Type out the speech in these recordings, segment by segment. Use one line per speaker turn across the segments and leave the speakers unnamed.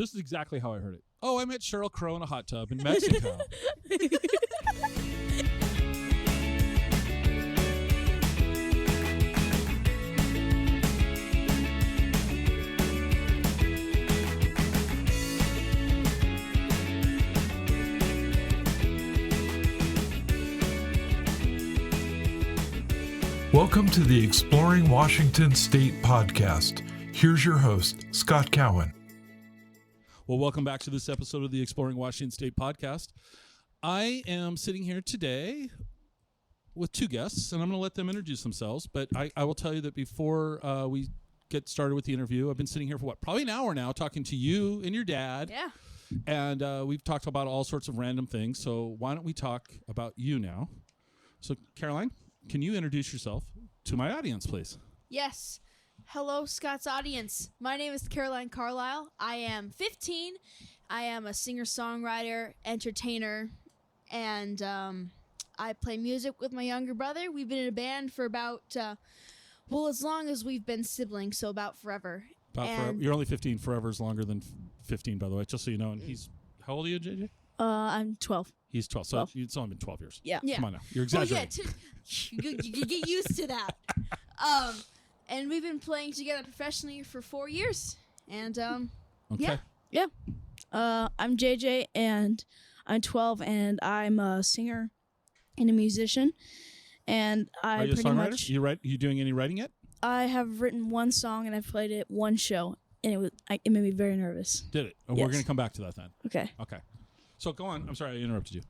This is exactly how I heard it. Oh, I met Sheryl Crow in a hot tub in Mexico.
Welcome to the Exploring Washington State podcast. Here's your host, Scott Cowan.
Well, welcome back to this episode of the Exploring Washington State podcast. I am sitting here today with two guests, and I'm going to let them introduce themselves. But I will tell you that before we get started with the interview, I've been sitting here for probably an hour now talking to you and your dad.
Yeah.
And we've talked about all sorts of random things. So why don't we talk about you now? So, Caroline, can you introduce yourself to my audience, please?
Yes. Hello, Scott's audience. My name is Caroline Carlile. I am 15. I am a singer-songwriter, entertainer, and I play music with my younger brother. We've been in a band for about, as long as we've been siblings, so about forever.
Forever. You're only 15. Forever is longer than 15, by the way, just so you know. And he's, how old are you, JayJ?
I'm 12.
He's 12, so it's only been 12 years.
Yeah.
Come on now. You're exaggerating.
You get used to that. And we've been playing together professionally for 4 years. And,
Okay.
yeah.
I'm JayJ, and I'm 12, and I'm a singer and a musician. And
Are you a songwriter? You doing any writing yet?
I have written one song, and I've played it one show, and it made me very nervous.
Did it? Oh,
Yes.
We're going to come back to that then.
Okay.
Okay. So go on. I'm sorry I interrupted you.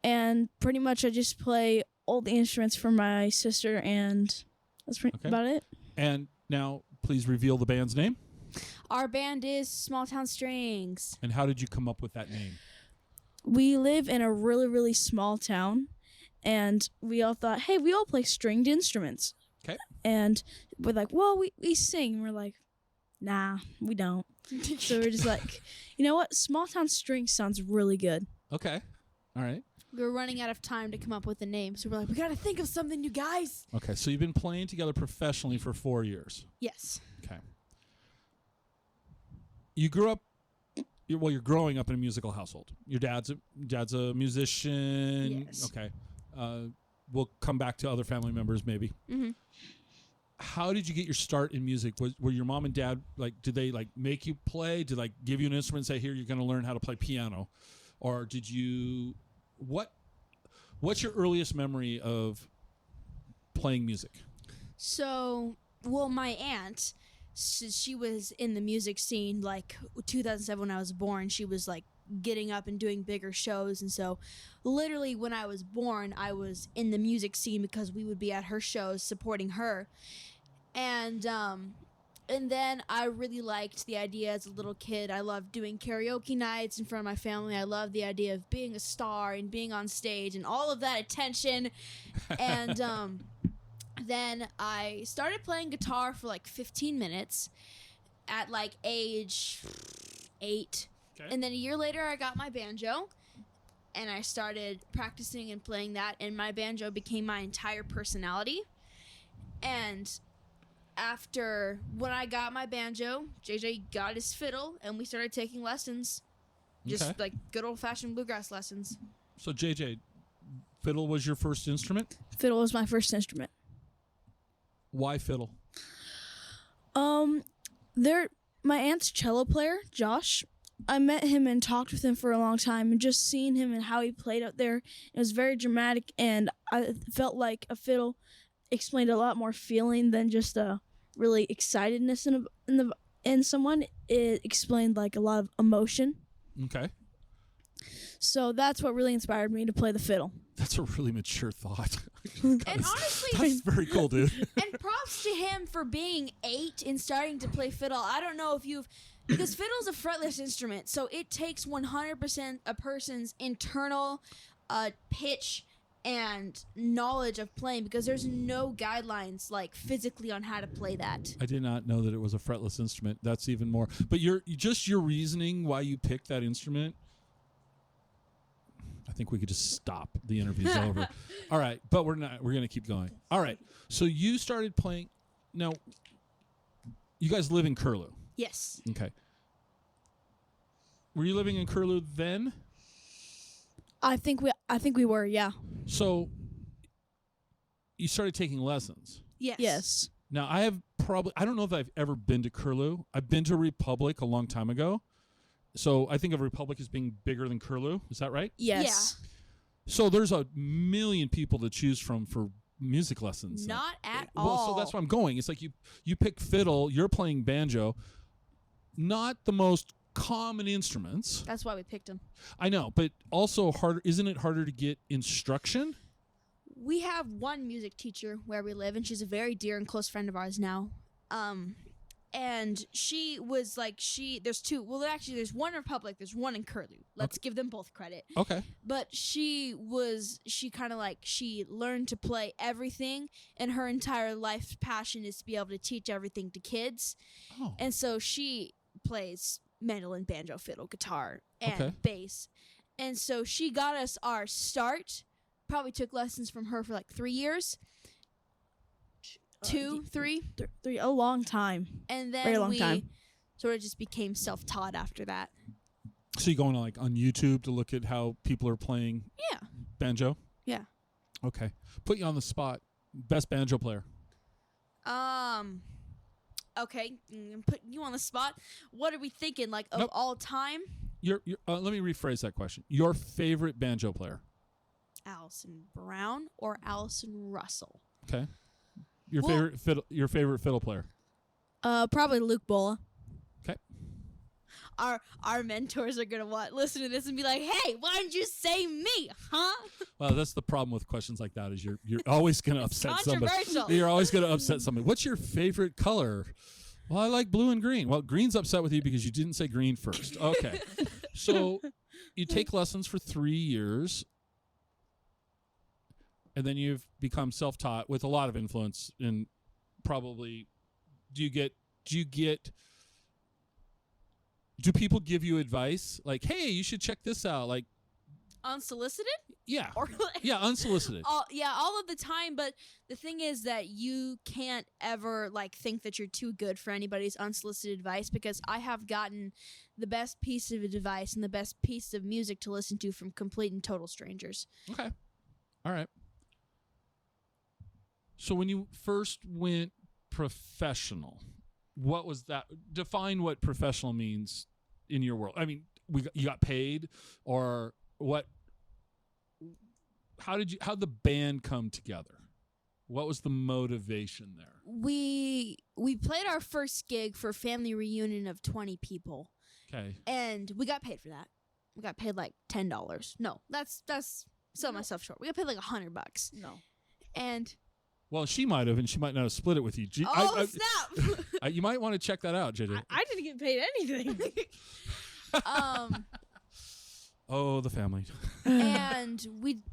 And pretty much I just play all the instruments for my sister, and that's about it.
And now, please reveal the band's name.
Our band is Smalltown Strings.
And how did you come up with that name?
We live in a really, really small town, and we all thought, hey, we all play stringed instruments.
Okay.
And we're like, well, we sing. And we're like, nah, we don't. So we're just like, you know what? Smalltown Strings sounds really good.
Okay. All right.
We were running out of time to come up with a name, so we're like, we got to think of something, you guys.
Okay. So you've been playing together professionally for 4 years.
Yes.
Okay. You grew up. You're growing up in a musical household. Your dad's a musician.
Yes.
Okay. We'll come back to other family members maybe.
Mm-hmm.
How did you get your start in music? Were your mom and dad did they make you play? Did give you an instrument and say, here, you're going to learn how to play piano? Or did you, what's your earliest memory of playing music?
So, my aunt, she was in the music scene 2007 when I was born. She was getting up and doing bigger shows, and so literally when I was born, I was in the music scene because we would be at her shows supporting her. And then I really liked the idea as a little kid. I loved doing karaoke nights in front of my family. I loved the idea of being a star and being on stage and all of that attention. And then I started playing guitar for 15 minutes at age 8.
Okay.
And then a year later, I got my banjo, and I started practicing and playing that, and my banjo became my entire personality. And when I got my banjo, JayJ got his fiddle, and we started taking lessons, just good old-fashioned bluegrass lessons.
So, JayJ, fiddle was your first instrument?
Fiddle was my first instrument.
Why fiddle?
My aunt's cello player, Josh, I met him and talked with him for a long time, and just seeing him and how he played out there, it was very dramatic, and I felt like a fiddle explained a lot more feeling than just a really excitedness in someone. It explained a lot of emotion.
Okay.
So that's what really inspired me to play the fiddle.
That's a really mature thought.
And honestly,
that's very cool, dude.
And props to him for being 8 and starting to play fiddle. I don't know if because fiddle's a fretless instrument, so it takes 100% a person's internal pitch and knowledge of playing, because there's no guidelines physically on how to play that.
I did not know that it was a fretless instrument. That's even more. But your reasoning why you picked that instrument, I think we could just stop. The interview's over. All right, but we're not. We're going to keep going. All right. So you started playing. Now, you guys live in Curlew.
Yes.
Okay. Were you living in Curlew then?
I think we were, yeah.
So you started taking lessons.
Yes.
Yes.
Now, I don't know if I've ever been to Curlew. I've been to Republic a long time ago. So I think of Republic as being bigger than Curlew. Is that right?
Yes.
So there's a million people to choose from for music lessons.
Not at
Well,
all.
so that's where I'm going. It's like you pick fiddle, you're playing banjo. Not the most common instruments.
That's why we picked them.
I know, but also harder. Isn't it harder to get instruction?
We have one music teacher where we live, and she's a very dear and close friend of ours now. And she was like, there's two. Well, actually, there's one in Republic. There's one in Curlew. Let's give them both credit.
Okay.
But she learned to play everything, and her entire life's passion is to be able to teach everything to kids.
Oh.
And so she plays mandolin, banjo, fiddle, guitar, and
Okay.
bass. And so she got us our start. Probably took lessons from her for like 3 years. 2, 3.
Three, a long time.
And then
Very long
we
time.
sort of just became self-taught after that.
So you going on YouTube to look at how people are playing
Yeah.
banjo?
Yeah.
Okay. Put you on the spot. Best banjo player.
Okay, I'm putting you on the spot. What are we thinking, like, of
Nope.
all time?
Let me rephrase that question. Your favorite banjo player.
Allison Brown or Allison Russell?
Okay. Your
Well-
favorite fiddle player.
Probably Luke Bola.
Okay.
Our mentors are gonna listen to this and be like, "Hey, why didn't you say me, huh?"
Well, that's the problem with questions like that is you're always going to upset somebody.
Controversial.
You're always going to upset somebody. What's your favorite color? Well, I like blue and green. Well, green's upset with you because you didn't say green first. Okay. So you take lessons for 3 years, and then you've become self-taught with a lot of influence. And probably, do people give you advice like, "Hey, you should check this out"? Like,
Unsolicited?
yeah,
Or
yeah, unsolicited.
all of the time, but the thing is that you can't ever think that you're too good for anybody's unsolicited advice, because I have gotten the best piece of advice and the best piece of music to listen to from complete and total strangers.
Okay. All right. So when you first went professional, what was that? Define what professional means in your world. I mean, you got paid, or what? How'd the band come together? What was the motivation there?
We played our first gig for a family reunion of 20 people,
Okay.
and we got paid for that. We got paid like $10. No, that's selling myself short. We got paid like $100.
No.
And
Well, she might have, and she might not have split it with you.
snap!
You might want to check that out, JJ.
I didn't get paid anything.
Oh, the family.
And we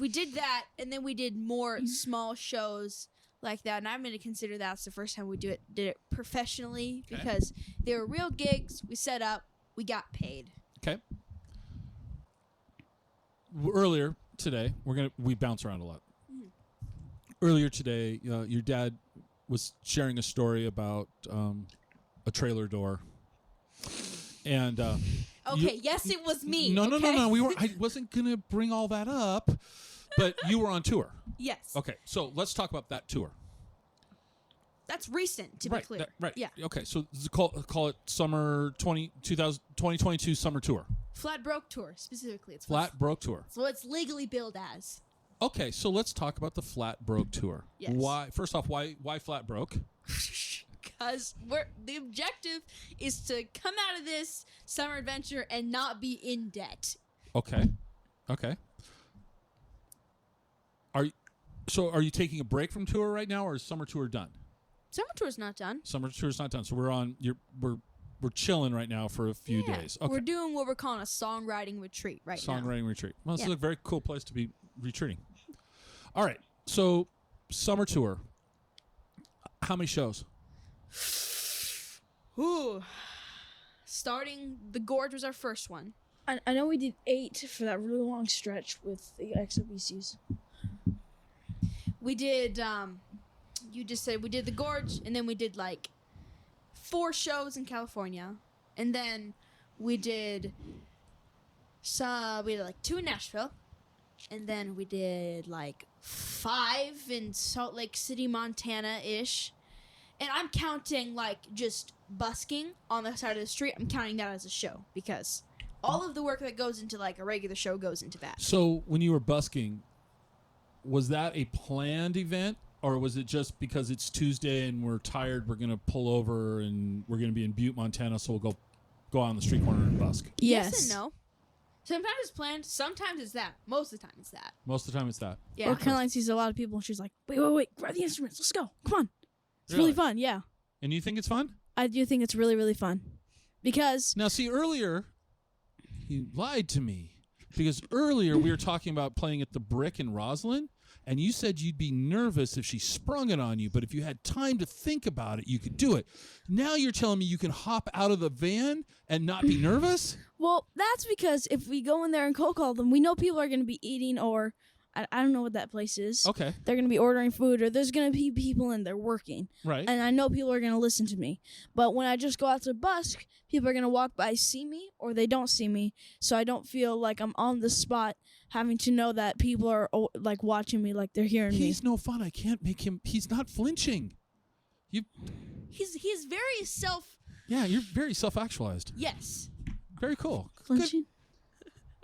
did that, and then we did more small shows like that, and I'm going to consider that's the first time we did it professionally,
Okay.
because they were real gigs. We set up, we got paid.
Okay. Earlier today, we bounce around a lot. Earlier today, your dad was sharing a story about a trailer door, and
Okay, yes, it was me.
No.
okay?
I wasn't gonna bring all that up, but you were on tour.
Yes.
Okay, so let's talk about that tour.
That's recent, to be clear.
Right.
Yeah.
Okay, so this is call it summer 2022 summer tour.
Flat Broke Tour, specifically. It's
Flat Broke tour.
So it's legally billed as.
Okay, so let's talk about the Flat Broke tour.
Yes.
Why? First off, why Flat Broke?
Because the objective is to come out of this summer adventure and not be in debt.
Okay. Are you taking a break from tour right now, or is summer tour done?
Summer tour's not done.
Summer tour's not done, so we're chilling right now for a few days. Okay.
We're doing what we're calling a songwriting retreat right now.
Songwriting retreat. Well, this
Yeah.
is a very cool place to be retreating. All right, so summer tour. How many shows?
Ooh. Starting, the Gorge was our first one.
I know we did 8 for that really long stretch with the XOBCs.
We did, you just said we did the Gorge, and then we did 4 shows in California. And then we did like 2 in Nashville, and then we did like 5 in Salt Lake City, Montana-ish. And I'm counting like just busking on the side of the street. I'm counting that as a show because all of the work that goes into like a regular show goes into that.
So when you were busking, was that a planned event, or was it just because it's Tuesday and we're tired, we're going to pull over and we're going to be in Butte, Montana, so we'll go out on the street corner and busk?
Yes and no. Sometimes it's planned. Sometimes it's that. Most of the time it's that.
Most of the time it's that.
Yeah.
Or Carlile sees a lot of people and she's like, wait, grab the instruments. Let's go. Come on. It's really fun, yeah.
And you think it's fun?
I do think it's really, really fun. Because...
Now, see, earlier, you lied to me. Because earlier we were talking about playing at the Brick in Roslyn, and you said you'd be nervous if she sprung it on you, but if you had time to think about it, you could do it. Now you're telling me you can hop out of the van and not be nervous?
Well, that's because if we go in there and cold call them, we know people are going to be eating or... I don't know what that place is.
Okay.
They're going to be ordering food, or there's going to be people in there working.
Right.
And I know people are going to listen to me. But when I just go out to busk, people are going to walk by, see me, or they don't see me. So I don't feel like I'm on the spot having to know that people are like watching me, like they're hearing me.
He's no fun. I can't make him. He's not flinching.
He's very
Yeah, you're very self-actualized.
Yes.
Very cool.
Flinching?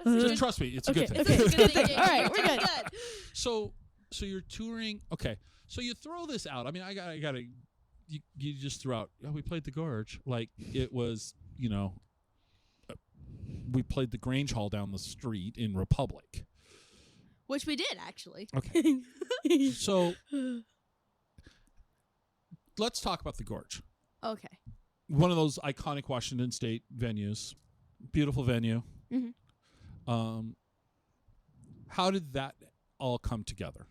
Just trust me, it's a good thing.
Okay,
It's a good thing.
All right, we're good.
So you're touring. Okay, so you throw this out. I mean, I gotta. You just threw out. Oh, we played the Gorge like it was. We played the Grange Hall down the street in Republic.
Which we did, actually.
Okay. So let's talk about the Gorge.
Okay.
One of those iconic Washington State venues. Beautiful venue.
Mhm.
How did that all come together?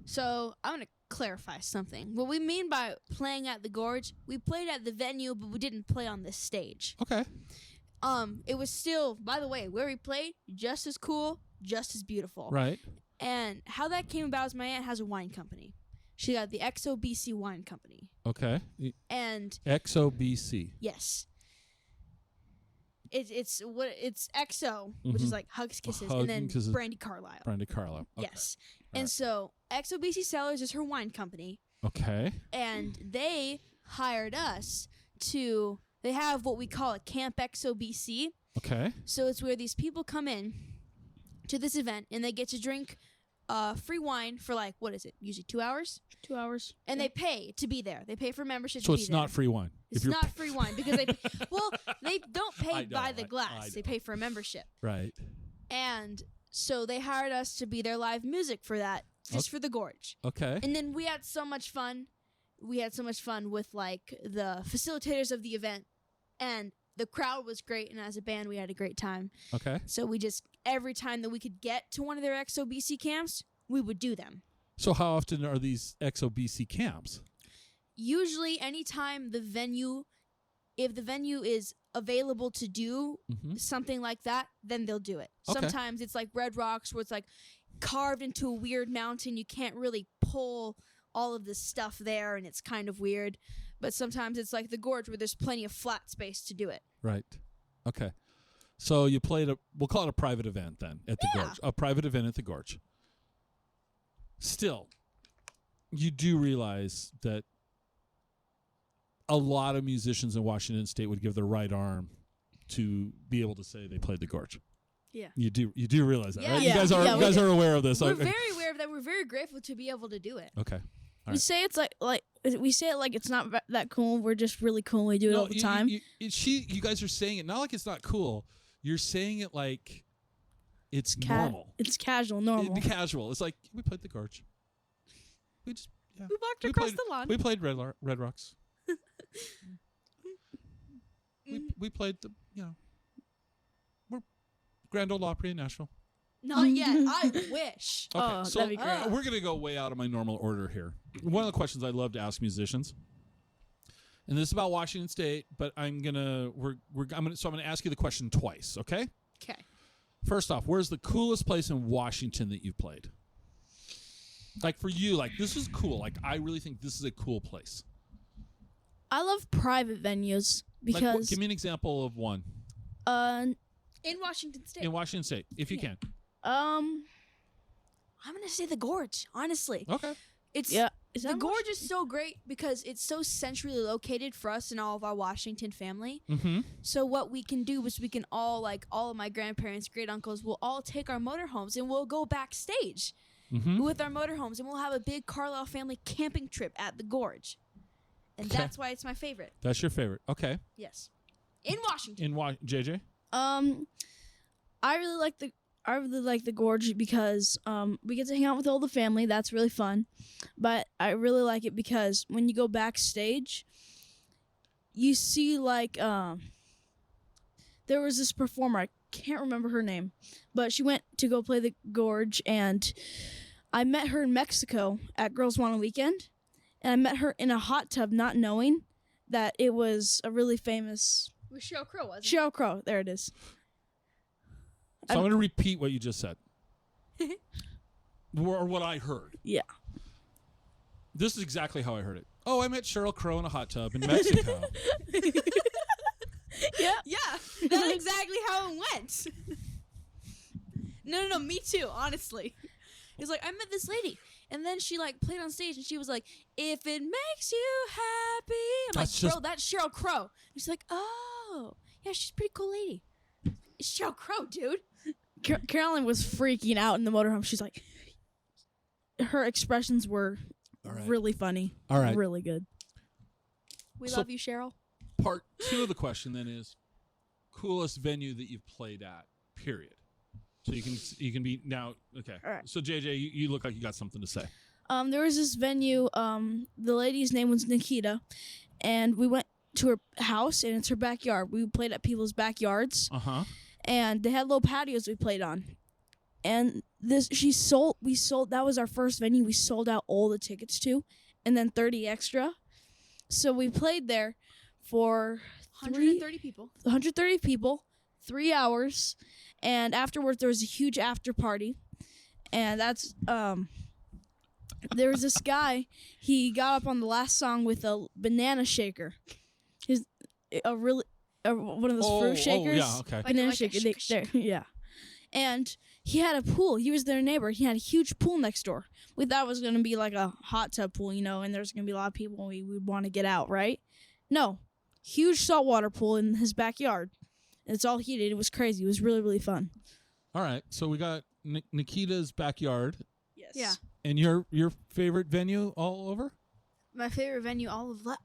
So I'm going to clarify something. What we mean by playing at the Gorge, we played at the venue, but we didn't play on this stage.
Okay.
It was still, by the way, where we played, just as cool, just as beautiful.
Right.
And how that came about is my aunt has a wine company. She got the XOBC Wine Company.
Okay.
And
XOBC.
yes. It's XO, which is like Hugs Kisses,
Hug
and then
and Kisses.
Brandy Carlile.
Brandy Carlile. Okay.
Yes.
All
And
right.
so XOBC Cellars is her wine company,
Okay.
and they hired us to. They have what we call a Camp XOBC.
Okay.
So it's where these people come in to this event and they get to drink free wine for like, what is it? Usually 2 hours?
2 hours.
And they pay to be there. They pay for membership
So
to be
it's
there.
not free wine.
It's not free wine because they they don't
I
pay
know,
by the
I
glass. They
know.
pay for a membership.
Right.
And so they hired us to be their live music for that, just for the Gorge.
Okay.
And then we had so much fun. We had so much fun with like the facilitators of the event, and the crowd was great. And as a band, we had a great time.
Okay.
So we just every time that we could get to one of their XOBC camps, we would do them.
So how often are these XOBC camps?
Usually, anytime if the venue is available to do something like that, then they'll do it.
Okay.
Sometimes it's like Red Rocks, where it's like carved into a weird mountain. You can't really pull all of this stuff there, and it's kind of weird. But sometimes it's like the Gorge, where there's plenty of flat space to do it.
Right. Okay. So you played we'll call it a private event then at the Gorge. A private event at the Gorge. Still, you do realize that a lot of musicians in Washington State would give their right arm to be able to say they played the Gorge.
Yeah.
You do realize that,
Yeah.
right?
Yeah.
You guys are aware of this.
We're
Okay.
very aware of that. We're very grateful to be able to do it.
Okay.
We
right.
say it's like we say it like it's not that cool. We're just really cool. We do it all the time.
You guys are saying it not like it's not cool. You're saying it like it's normal.
It's casual, normal.
It'd be casual. It's like we played the Gorge. We
walked across
played,
the lawn.
We played Red Rocks. we played we're Grand Ole Opry in Nashville.
Not yet. I wish.
Okay,
Oh,
so
that'd be great.
we're gonna go way out of my normal order here. One of the questions I love to ask musicians, and this is about Washington State, but I'm gonna ask you the question twice. Okay.
Okay.
First off, where's the coolest place in Washington that you've played? Like for you, like this is cool. Like I really think this is a cool place.
I love private venues because
Give me an example of one.
In Washington State.
In Washington State, if you can.
I'm gonna say the Gorge. Honestly,
Okay.
it's
Yeah. Is
the
that
Gorge is so great because it's so centrally located for us and all of our Washington family.
Mm-hmm.
So what we can do is we can all, like all of my grandparents, great uncles, will all take our motorhomes and we'll go backstage
Mm-hmm.
with our motorhomes and we'll have a big Carlile family camping trip at the Gorge. And
Okay.
that's why it's my favorite.
That's your favorite. Okay.
Yes. In Washington.
JJ?
I really like the Gorge because we get to hang out with all the family. That's really fun. But I really like it because when you go backstage, you see like there was this performer. I can't remember her name, but she went to go play the Gorge, and I met her in Mexico at Girls Want a Weekend, and I met her in a hot tub, not knowing that it was a really famous
With Sheryl Crow, wasn't it?
Sheryl Crow. There it is.
So I'm going to repeat what you just said. Or what I heard.
Yeah.
This is exactly how I heard it. Oh, I met Sheryl Crow in a hot tub in Mexico.
Yeah.
Yeah, that's exactly how it went. No, me too, honestly. It's like, I met this lady, and then she, like, played on stage, and she was like, if it makes you happy. I'm
That's
like,
just-
bro, that's Sheryl Crow. And she's like, oh, yeah, she's a pretty cool lady. It's Sheryl Crow, dude.
Carolyn was freaking out in the motorhome. She's like, her expressions were
All right.
really funny.
All right.
Really good.
We
So-
love you, Cheryl.
Part 2 of the question then is coolest venue that you've played at, period. So you can be now, okay.
All right.
So JJ, you look like you got something to say.
There was this venue, the lady's name was Nikita, and we went to her house, and it's her backyard. We played at people's backyards,
Uh-huh.
and they had little patios we played on. And we sold, that was our first venue we sold out all the tickets to, and then 30 extra. So we played there for
130 people.
130 people, 3 hours, and afterwards there was a huge after party, and that's there was this guy. He got up on the last song with a banana shaker, one of those fruit shakers.
yeah, okay.
Banana
Like a
shaker.
shake, shake.
Yeah, and he had a pool. He was their neighbor. He had a huge pool next door. We thought it was gonna be like a hot tub pool, and there's gonna be a lot of people. And we would want to get out, right? No, huge saltwater pool in his backyard. And it's all heated. It was crazy. It was really, really fun.
All right. So we got Nikita's backyard.
Yes.
Yeah.
And your favorite venue all over?
My favorite venue,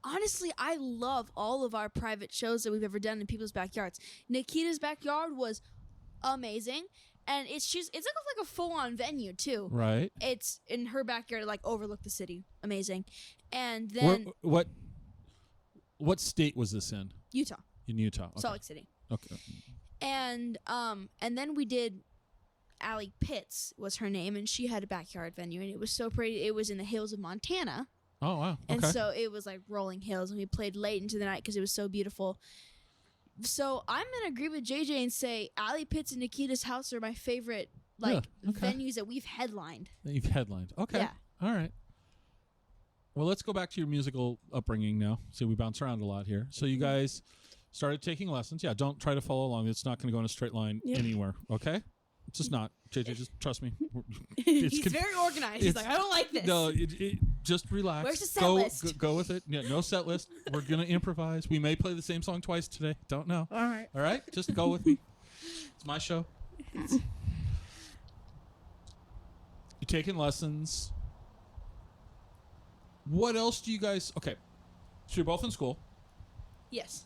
honestly, I love all of our private shows that we've ever done in people's backyards. Nikita's backyard was amazing, and it's like a full-on venue too.
Right.
It's in her backyard, like overlook the city, amazing. And then
What state was this in?
Utah,
In Utah. Okay.
Salt Lake City,
Okay.
and then we did. Allie Pitts was her name, and she had a backyard venue, and it was so pretty. It was in the hills of Montana.
Oh wow.
And
Okay.
so it was like rolling hills, and we played late into the night because it was so beautiful. So I'm gonna agree with JJ and say Allie Pitts and Nikita's house are my favorite
Yeah, okay.
venues that we've headlined.
You've headlined. Okay.
Yeah.
All right. Well, let's go back to your musical upbringing now. See, we bounce around a lot here. So you guys started taking lessons. Yeah, don't try to follow along. It's not going to go in a straight line
Yeah.
anywhere. Okay? It's just not. JJ, just trust me.
He's very organized. He's
it's-
like, I don't like this.
No, just relax.
Where's the set
go,
list?
Go with it. Yeah, no set list. We're going to improvise. We may play the same song twice today. Don't know.
All right.
All right? Just go with me. It's my show. You're taking lessons. What else do you guys... Okay. So you're both in school.
Yes.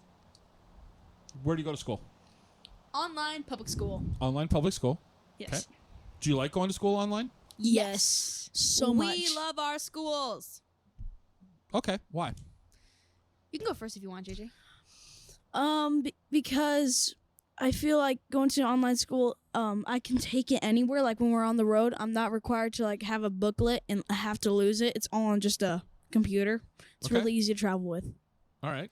Where do you go to school?
Online public school.
Online public school.
Yes.
Okay. Do you like going to school online?
Yes.
So much.
We love our schools.
Okay. Why?
You can go first if you want, JJ.
Because I feel like going to an online school, I can take it anywhere. Like when we're on the road, I'm not required to like have a booklet and have to lose it. It's all on just a computer. It's
Okay.
really easy to travel with.
All right.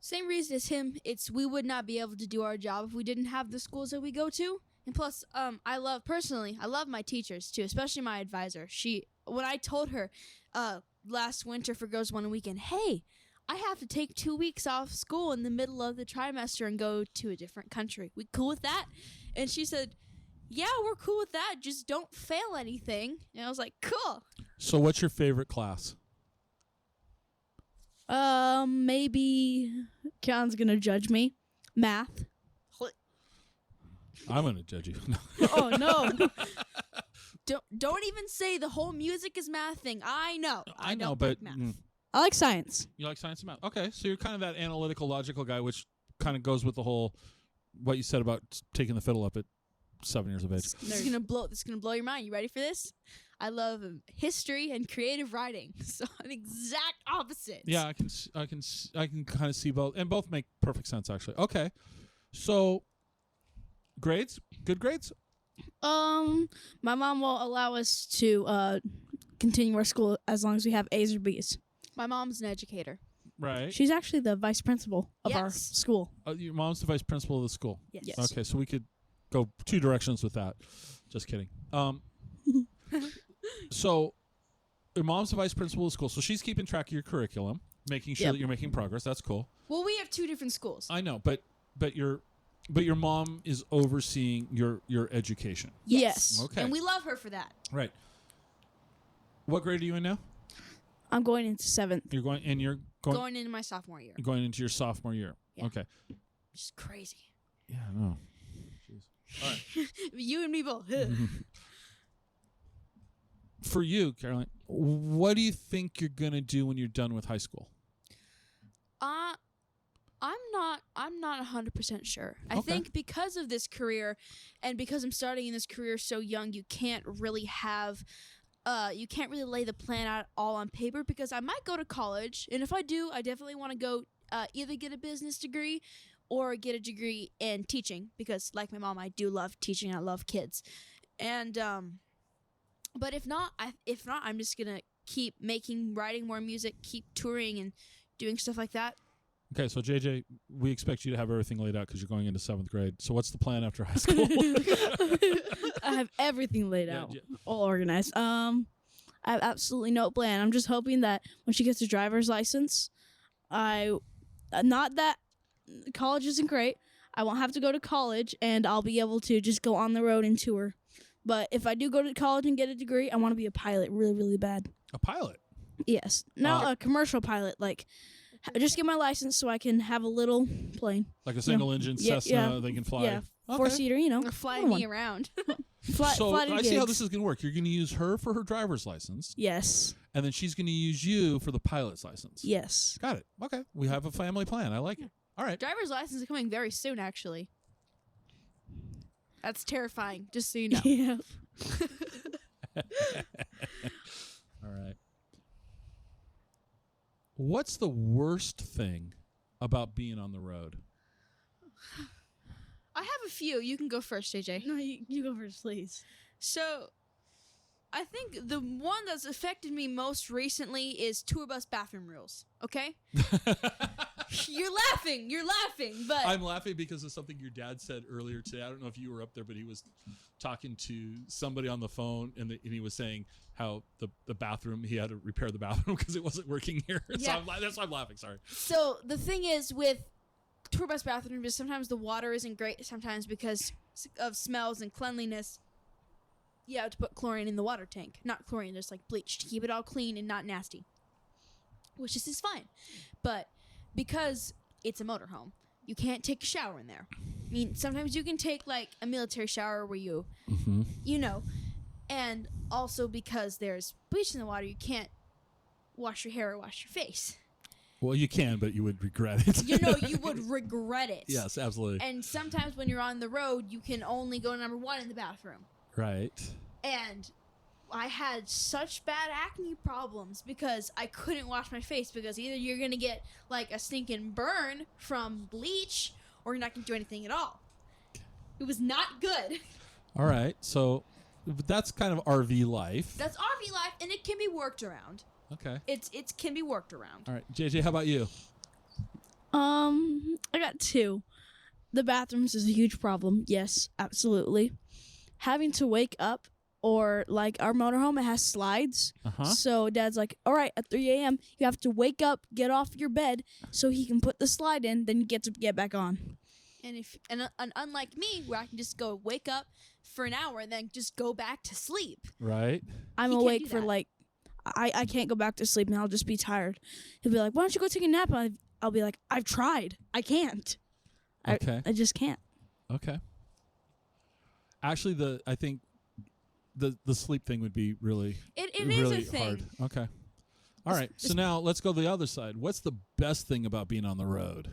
Same reason as him. We would not be able to do our job if we didn't have the schools that we go to. And plus, I love my teachers too, especially my advisor. When I told her last winter for Girls One Weekend, hey, I have to take 2 weeks off school in the middle of the trimester and go to a different country. We cool with that? And she said, yeah, we're cool with that. Just don't fail anything. And I was like, cool.
So what's your favorite class?
Maybe Keon's gonna judge me. Math.
I'm going to judge you.
Oh no.
Don't even say the whole music is math thing. I know.
I know,
don't
but
like math.
I like science.
You like science and math. Okay, so you're kind of that analytical, logical guy, which kind of goes with the whole what you said about taking the fiddle up at 7 years of age.
This is gonna blow your mind. You ready for this? I love history and creative writing. So an exact opposite.
Yeah, I can kind of see both, and both make perfect sense actually. Okay, so grades, good grades.
My mom will allow us to continue our school as long as we have A's or B's.
My mom's an educator.
Right.
She's actually the vice principal of our
Yes.
school.
Your mom's the vice principal of the school.
Yes.
Okay, so we could go two directions with that. Just kidding. So your mom's the vice principal of the school, so she's keeping track of your curriculum, making sure
Yep.
that you're making progress. That's cool.
Well, we have 2 different schools.
I know, but your mom is overseeing your education.
Yes.
Okay.
And we love her for that.
Right. What grade are you in now?
I'm going into 7th.
You're going
Going into my sophomore year.
going into your sophomore year.
Yeah.
Okay.
Just crazy.
Yeah, I know. Jeez. All right.
You and me both.
For you, Caroline, what do you think you're gonna do when you're done with high school?
I'm not 100% sure. I
Okay.
think because of this career and because I'm starting in this career so young, you can't really lay the plan out all on paper, because I might go to college, and if I do, I definitely want to go either get a business degree or get a degree in teaching, because like my mom, I do love teaching. I love kids. And but if not, I'm just going to keep writing more music, keep touring and doing stuff like that.
Okay, so JayJ, we expect you to have everything laid out because you're going into 7th grade. So what's the plan after high school?
I have everything laid
Yeah,
out,
yeah.
all organized. I have absolutely no plan. I'm just hoping that when she gets a driver's license, not that college isn't great. I won't have to go to college, and I'll be able to just go on the road and tour. But if I do go to college and get a degree, I want to be a pilot really, really bad.
A pilot.
Yes. Not a commercial pilot. Like, just get my license so I can have a little plane.
Like a single engine
Yeah,
Cessna,
yeah.
they can fly.
Yeah.
Okay.
4-seater, you know.
Or fly
Come
me
on.
around.
So
Fly to
I see how
gigs.
this is going to work. You're going to use her for her driver's license,
Yes.
and then she's going to use you for the pilot's license.
Yes.
Got it. Okay. We have a family plan. I like it. All right.
Driver's license is coming very soon, actually. That's terrifying, just so you know.
Yeah.
All right. What's the worst thing about being on the road?
I have a few. You can go first, JJ.
No, you go first, please.
So, I think the one that's affected me most recently is tour bus bathroom rules. Okay? You're laughing, but
I'm laughing because of something your dad said earlier today. I don't know if you were up there, but he was talking to somebody on the phone, and he was saying how the bathroom, he had to repair the bathroom because it wasn't working here.
Yeah.
So that's why I'm laughing. Sorry.
so the thing is with tour bus bathrooms is sometimes the water isn't great. Sometimes because of smells and cleanliness, you have to put chlorine in the water tank. Not chlorine, just like bleach to keep it all clean and not nasty. Which is fine. But because it's a motorhome, you can't take a shower in there. I mean, sometimes you can take like a military shower where you, you know, and also because there's bleach in the water, you can't wash your hair or wash your face.
Well, you can, but you would regret it.
You know, you would regret it.
Yes, absolutely.
And sometimes when you're on the road, you can only go number 1 in the bathroom.
Right.
And I had such bad acne problems because I couldn't wash my face, because either you're going to get like a stinking burn from bleach or you're not going to do anything at all. It was not good.
All right. So that's kind of RV life.
That's RV life, and it can be worked around.
Okay.
It can be worked around.
All right. JayJ, how about you?
I got 2. The bathrooms is a huge problem. Yes, absolutely. Having to wake up or like our motorhome, it has slides.
Uh-huh.
So Dad's like, all right, at 3 a.m., you have to wake up, get off your bed so he can put the slide in, then you get to get back on.
And unlike me, where I can just go wake up for an hour and then just go back to sleep.
Right.
I'm
He can't
awake
do
for
that.
like, I can't go back to sleep and I'll just be tired. He'll be like, why don't you go take a nap? And I'll be like, I've tried. I can't.
Okay.
I just can't.
Okay. Actually, I think the sleep thing would be really
It
really
is a thing.
hard. Okay. All right. So now let's go to the other side. What's the best thing about being on the road?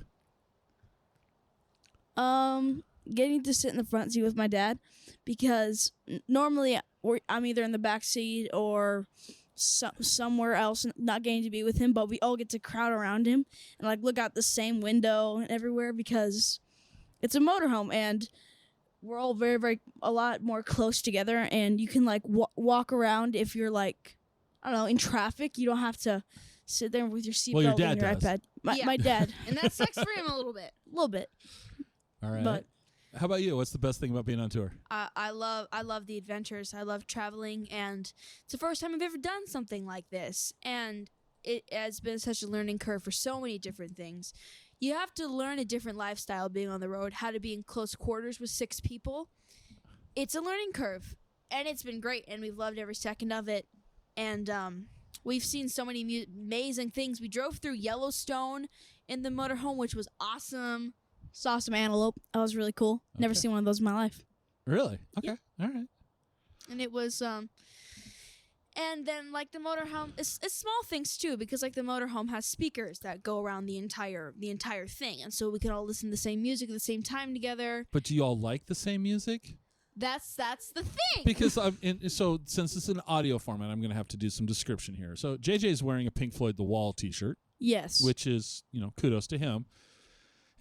Getting to sit in the front seat with my dad, because normally I'm either in the back seat or somewhere else, not getting to be with him. But we all get to crowd around him and like look out the same window and everywhere, because it's a motorhome and we're all very, very a lot more close together. And you can like walk around if you're like, I don't know, in traffic. You don't have to sit there with your seatbelt
Well, your dad
and your
does.
iPad.
Yeah.
My dad,
And that sucks for him a little bit.
a little bit.
All right.
But
how about you? What's the best thing about being on tour?
I love the adventures. I love traveling, and it's the first time I've ever done something like this. And it has been such a learning curve for so many different things. You have to learn a different lifestyle being on the road, how to be in close quarters with 6 people. It's a learning curve, and it's been great, and we've loved every second of it. And we've seen so many amazing things. We drove through Yellowstone in the motorhome, which was awesome.
saw some antelope. That was really cool. Never
Okay.
seen one of those in my life.
Really? Okay. All right.
And it was and then like the motorhome, it's small things too, because like the motorhome has speakers that go around the entire thing, and so we can all listen to the same music at the same time together.
But do you all like the same music?
That's the thing.
Because so since it's an audio format, I'm going to have to do some description here. So JJ is wearing a Pink Floyd The Wall T-shirt,
Yes.
which is, kudos to him.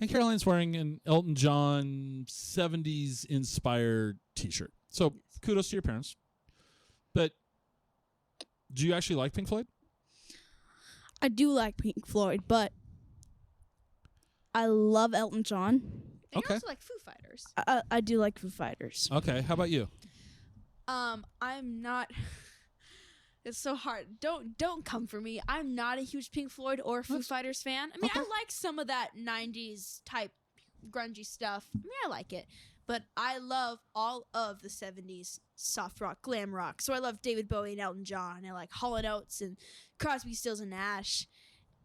And Caroline's wearing an Elton John 70s inspired T-shirt. So kudos to your parents. But do you actually like Pink Floyd?
I do like Pink Floyd, but I love Elton John.
And
Okay.
you also like Foo Fighters.
I do like Foo Fighters.
Okay. How about you?
I'm not. It's so hard. Don't come for me. I'm not a huge Pink Floyd or Foo Fighters fan. I mean, I
Okay.
like some of that '90s type grungy stuff. I mean, I like it, but I love all of the '70s soft rock, glam rock. So I love David Bowie and Elton John. I like Hall & Oates and Crosby, Stills and Nash,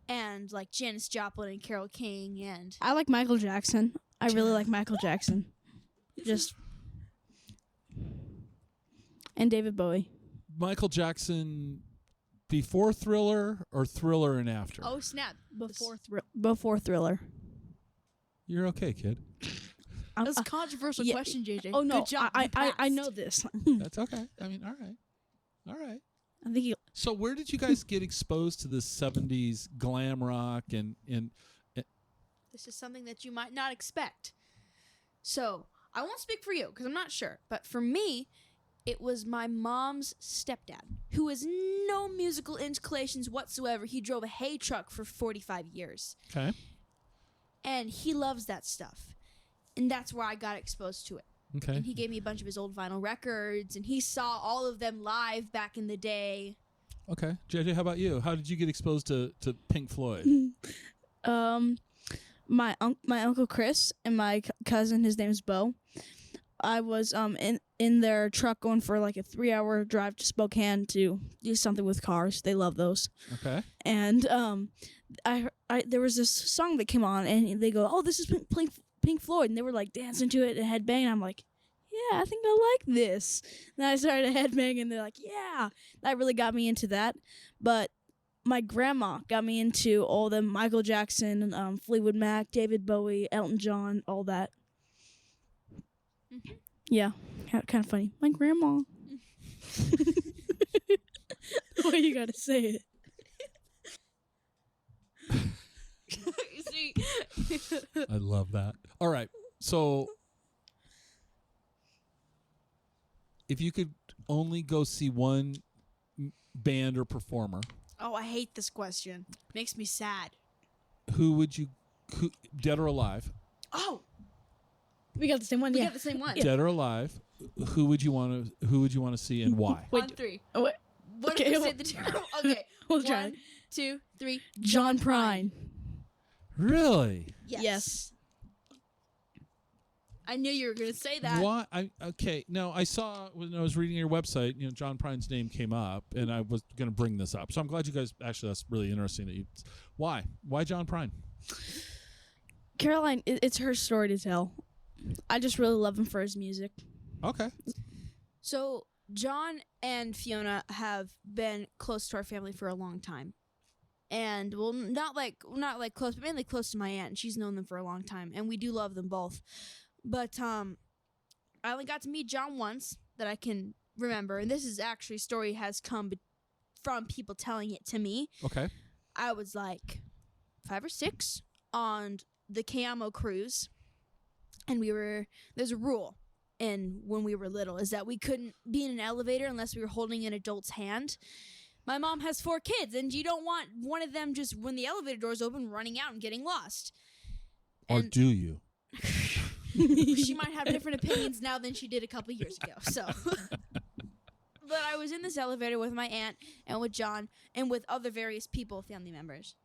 and like Janis Joplin and Carole King and
I like Michael Jackson. I really like Michael Jackson. And David Bowie.
Michael Jackson before Thriller or Thriller and after?
oh snap!
Before Thriller.
You're okay, kid.
That's a controversial
yeah.
question, JJ.
Oh no,
Good job.
I
You
I know
passed.
this.
That's okay. I mean, all right. All right.
I think you.
So where did you guys get exposed to this 70s glam rock and
This is something that you might not expect. So, I won't speak for you because I'm not sure. But for me, it was my mom's stepdad, who has no musical inclinations whatsoever. He drove a hay truck for 45 years.
Okay.
And he loves that stuff. And that's where I got exposed to it.
Okay.
And he gave me a bunch of his old vinyl records. And he saw all of them live back in the day.
Okay. JJ, how about you? How did you get exposed to Pink Floyd?
My uncle Chris and my cousin, his name is Bo. I was in their truck going for like a 3-hour drive to Spokane to do something with cars. They love those.
Okay.
And I there was this song that came on, and they go, "Oh, this is Pink Floyd," and they were like dancing to it and headbanging. I'm like, "Yeah, I think I like this." And I started headbanging, and they're like, "Yeah." That really got me into that. But my grandma got me into all the Michael Jackson, Fleetwood Mac, David Bowie, Elton John, all that.
Mm-hmm.
Yeah, kind of funny. My grandma. Why you gotta say it?
You see?
I love that. All right. So if you could only go see one band or performer,
Oh, I hate this question. Makes me sad.
who would you, dead or alive,
Oh,
We got the same one.
We
Yeah.
got the same one.
Dead or alive, who would you want to see and why?
On 3.
Oh, wait.
What
Okay,
if we
hold-
say the two? Okay.
We'll try.
1, 2, 3.
John Prine.
Really?
Yes.
I knew you were going to say that.
Why? No, I saw when I was reading your website, John Prine's name came up, and I was going to bring this up. So I'm glad you guys actually. That's really interesting that you. Why? Why John Prine?
Caroline, it's her story to tell. I just really love him for his music.
Okay.
So John and Fiona have been close to our family for a long time. And well, not like close, but mainly close to my aunt. She's known them for a long time, and we do love them both. But I only got to meet John once that I can remember, and this is actually story has come from people telling it to me.
Okay.
I was like 5 or 6 on the Cayamo cruise, and there's a rule, and when we were little, is that we couldn't be in an elevator unless we were holding an adult's hand. My mom has 4 kids, and you don't want one of them just when the elevator doors open running out and getting lost.
Or
And
do you?
she might have different opinions now than she did a couple years ago. So, but I was in this elevator with my aunt and with John and with other various people, family members,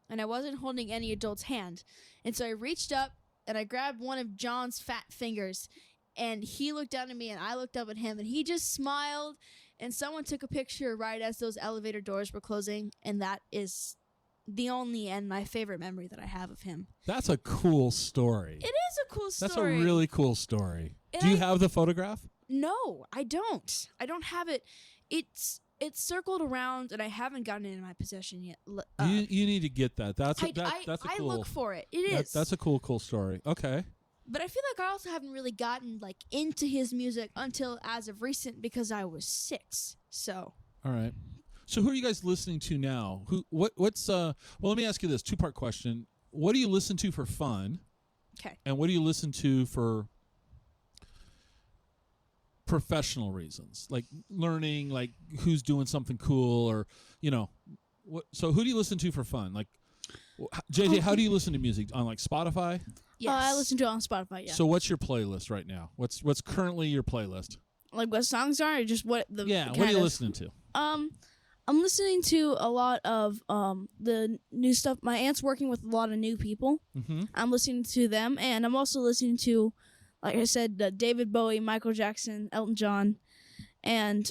and I wasn't holding any adult's hand. And so I reached up and I grabbed one of John's fat fingers, and he looked down at me and I looked up at him, and he just smiled. And someone took a picture right as those elevator doors were closing, and that is the only and my favorite memory that I have of him.
That's a cool story.
It is a cool story.
That's a really cool story.
And
Do you
I-
have the photograph?
No, I don't. I don't have it. It's circled around, and I haven't gotten it in my possession yet.
You need to get that. That's a
I
cool.
look for it. It is.
That's a cool story. Okay.
But I feel like I also haven't really gotten into his music until as of recent because I was 6. So.
All right. So who are you guys listening to now? What's well, let me ask you this 2-part question. What do you listen to for fun?
Okay.
And what do you listen to for professional reasons? Like learning, like who's doing something cool, or what, so who do you listen to for fun? Like JJ, how do you listen to music? On Spotify?
Yes.
I listen to it on Spotify. Yeah.
So what's your playlist right now? What's currently your playlist?
Like what songs are, or just what the
Yeah, what are
kind
you
of-
listening to?
I'm listening to a lot of the new stuff. My aunt's working with a lot of new people.
Mm-hmm.
I'm listening to them, and I'm also listening to, like I said, David Bowie, Michael Jackson, Elton John, and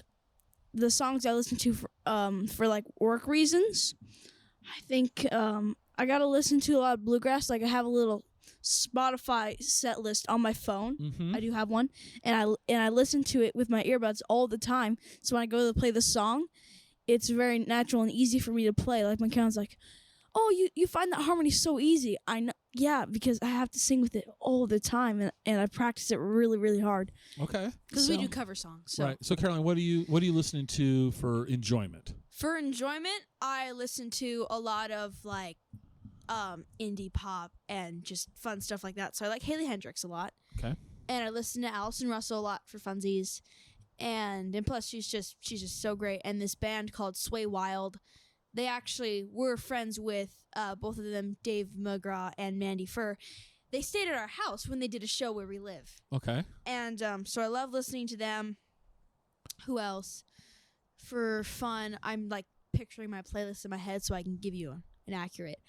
the songs I listen to for like work reasons. I think I gotta listen to a lot of bluegrass. Like I have a little Spotify set list on my phone.
Mm-hmm.
I do have one, and I listen to it with my earbuds all the time. So when I go to play the song, it's very natural and easy for me to play. Like my cousin's like, "Oh, you find that harmony so easy?" I know, yeah, because I have to sing with it all the time, and I practice it really, really hard.
Okay.
Because we
So-
do cover songs. So.
Right. So Caroline, what are you listening to for enjoyment?
For enjoyment, I listen to a lot of indie pop and just fun stuff like that. So I like Hayley Hendrix a lot.
Okay.
And I listen to Allison Russell a lot for funsies. And plus she's just so great. And this band called Sway Wild, they actually were friends with both of them, Dave McGraw and Mandy Furr. They stayed at our house when they did a show where we live.
Okay.
And so I love listening to them. Who else? For fun, I'm picturing my playlist in my head so I can give you an accurate.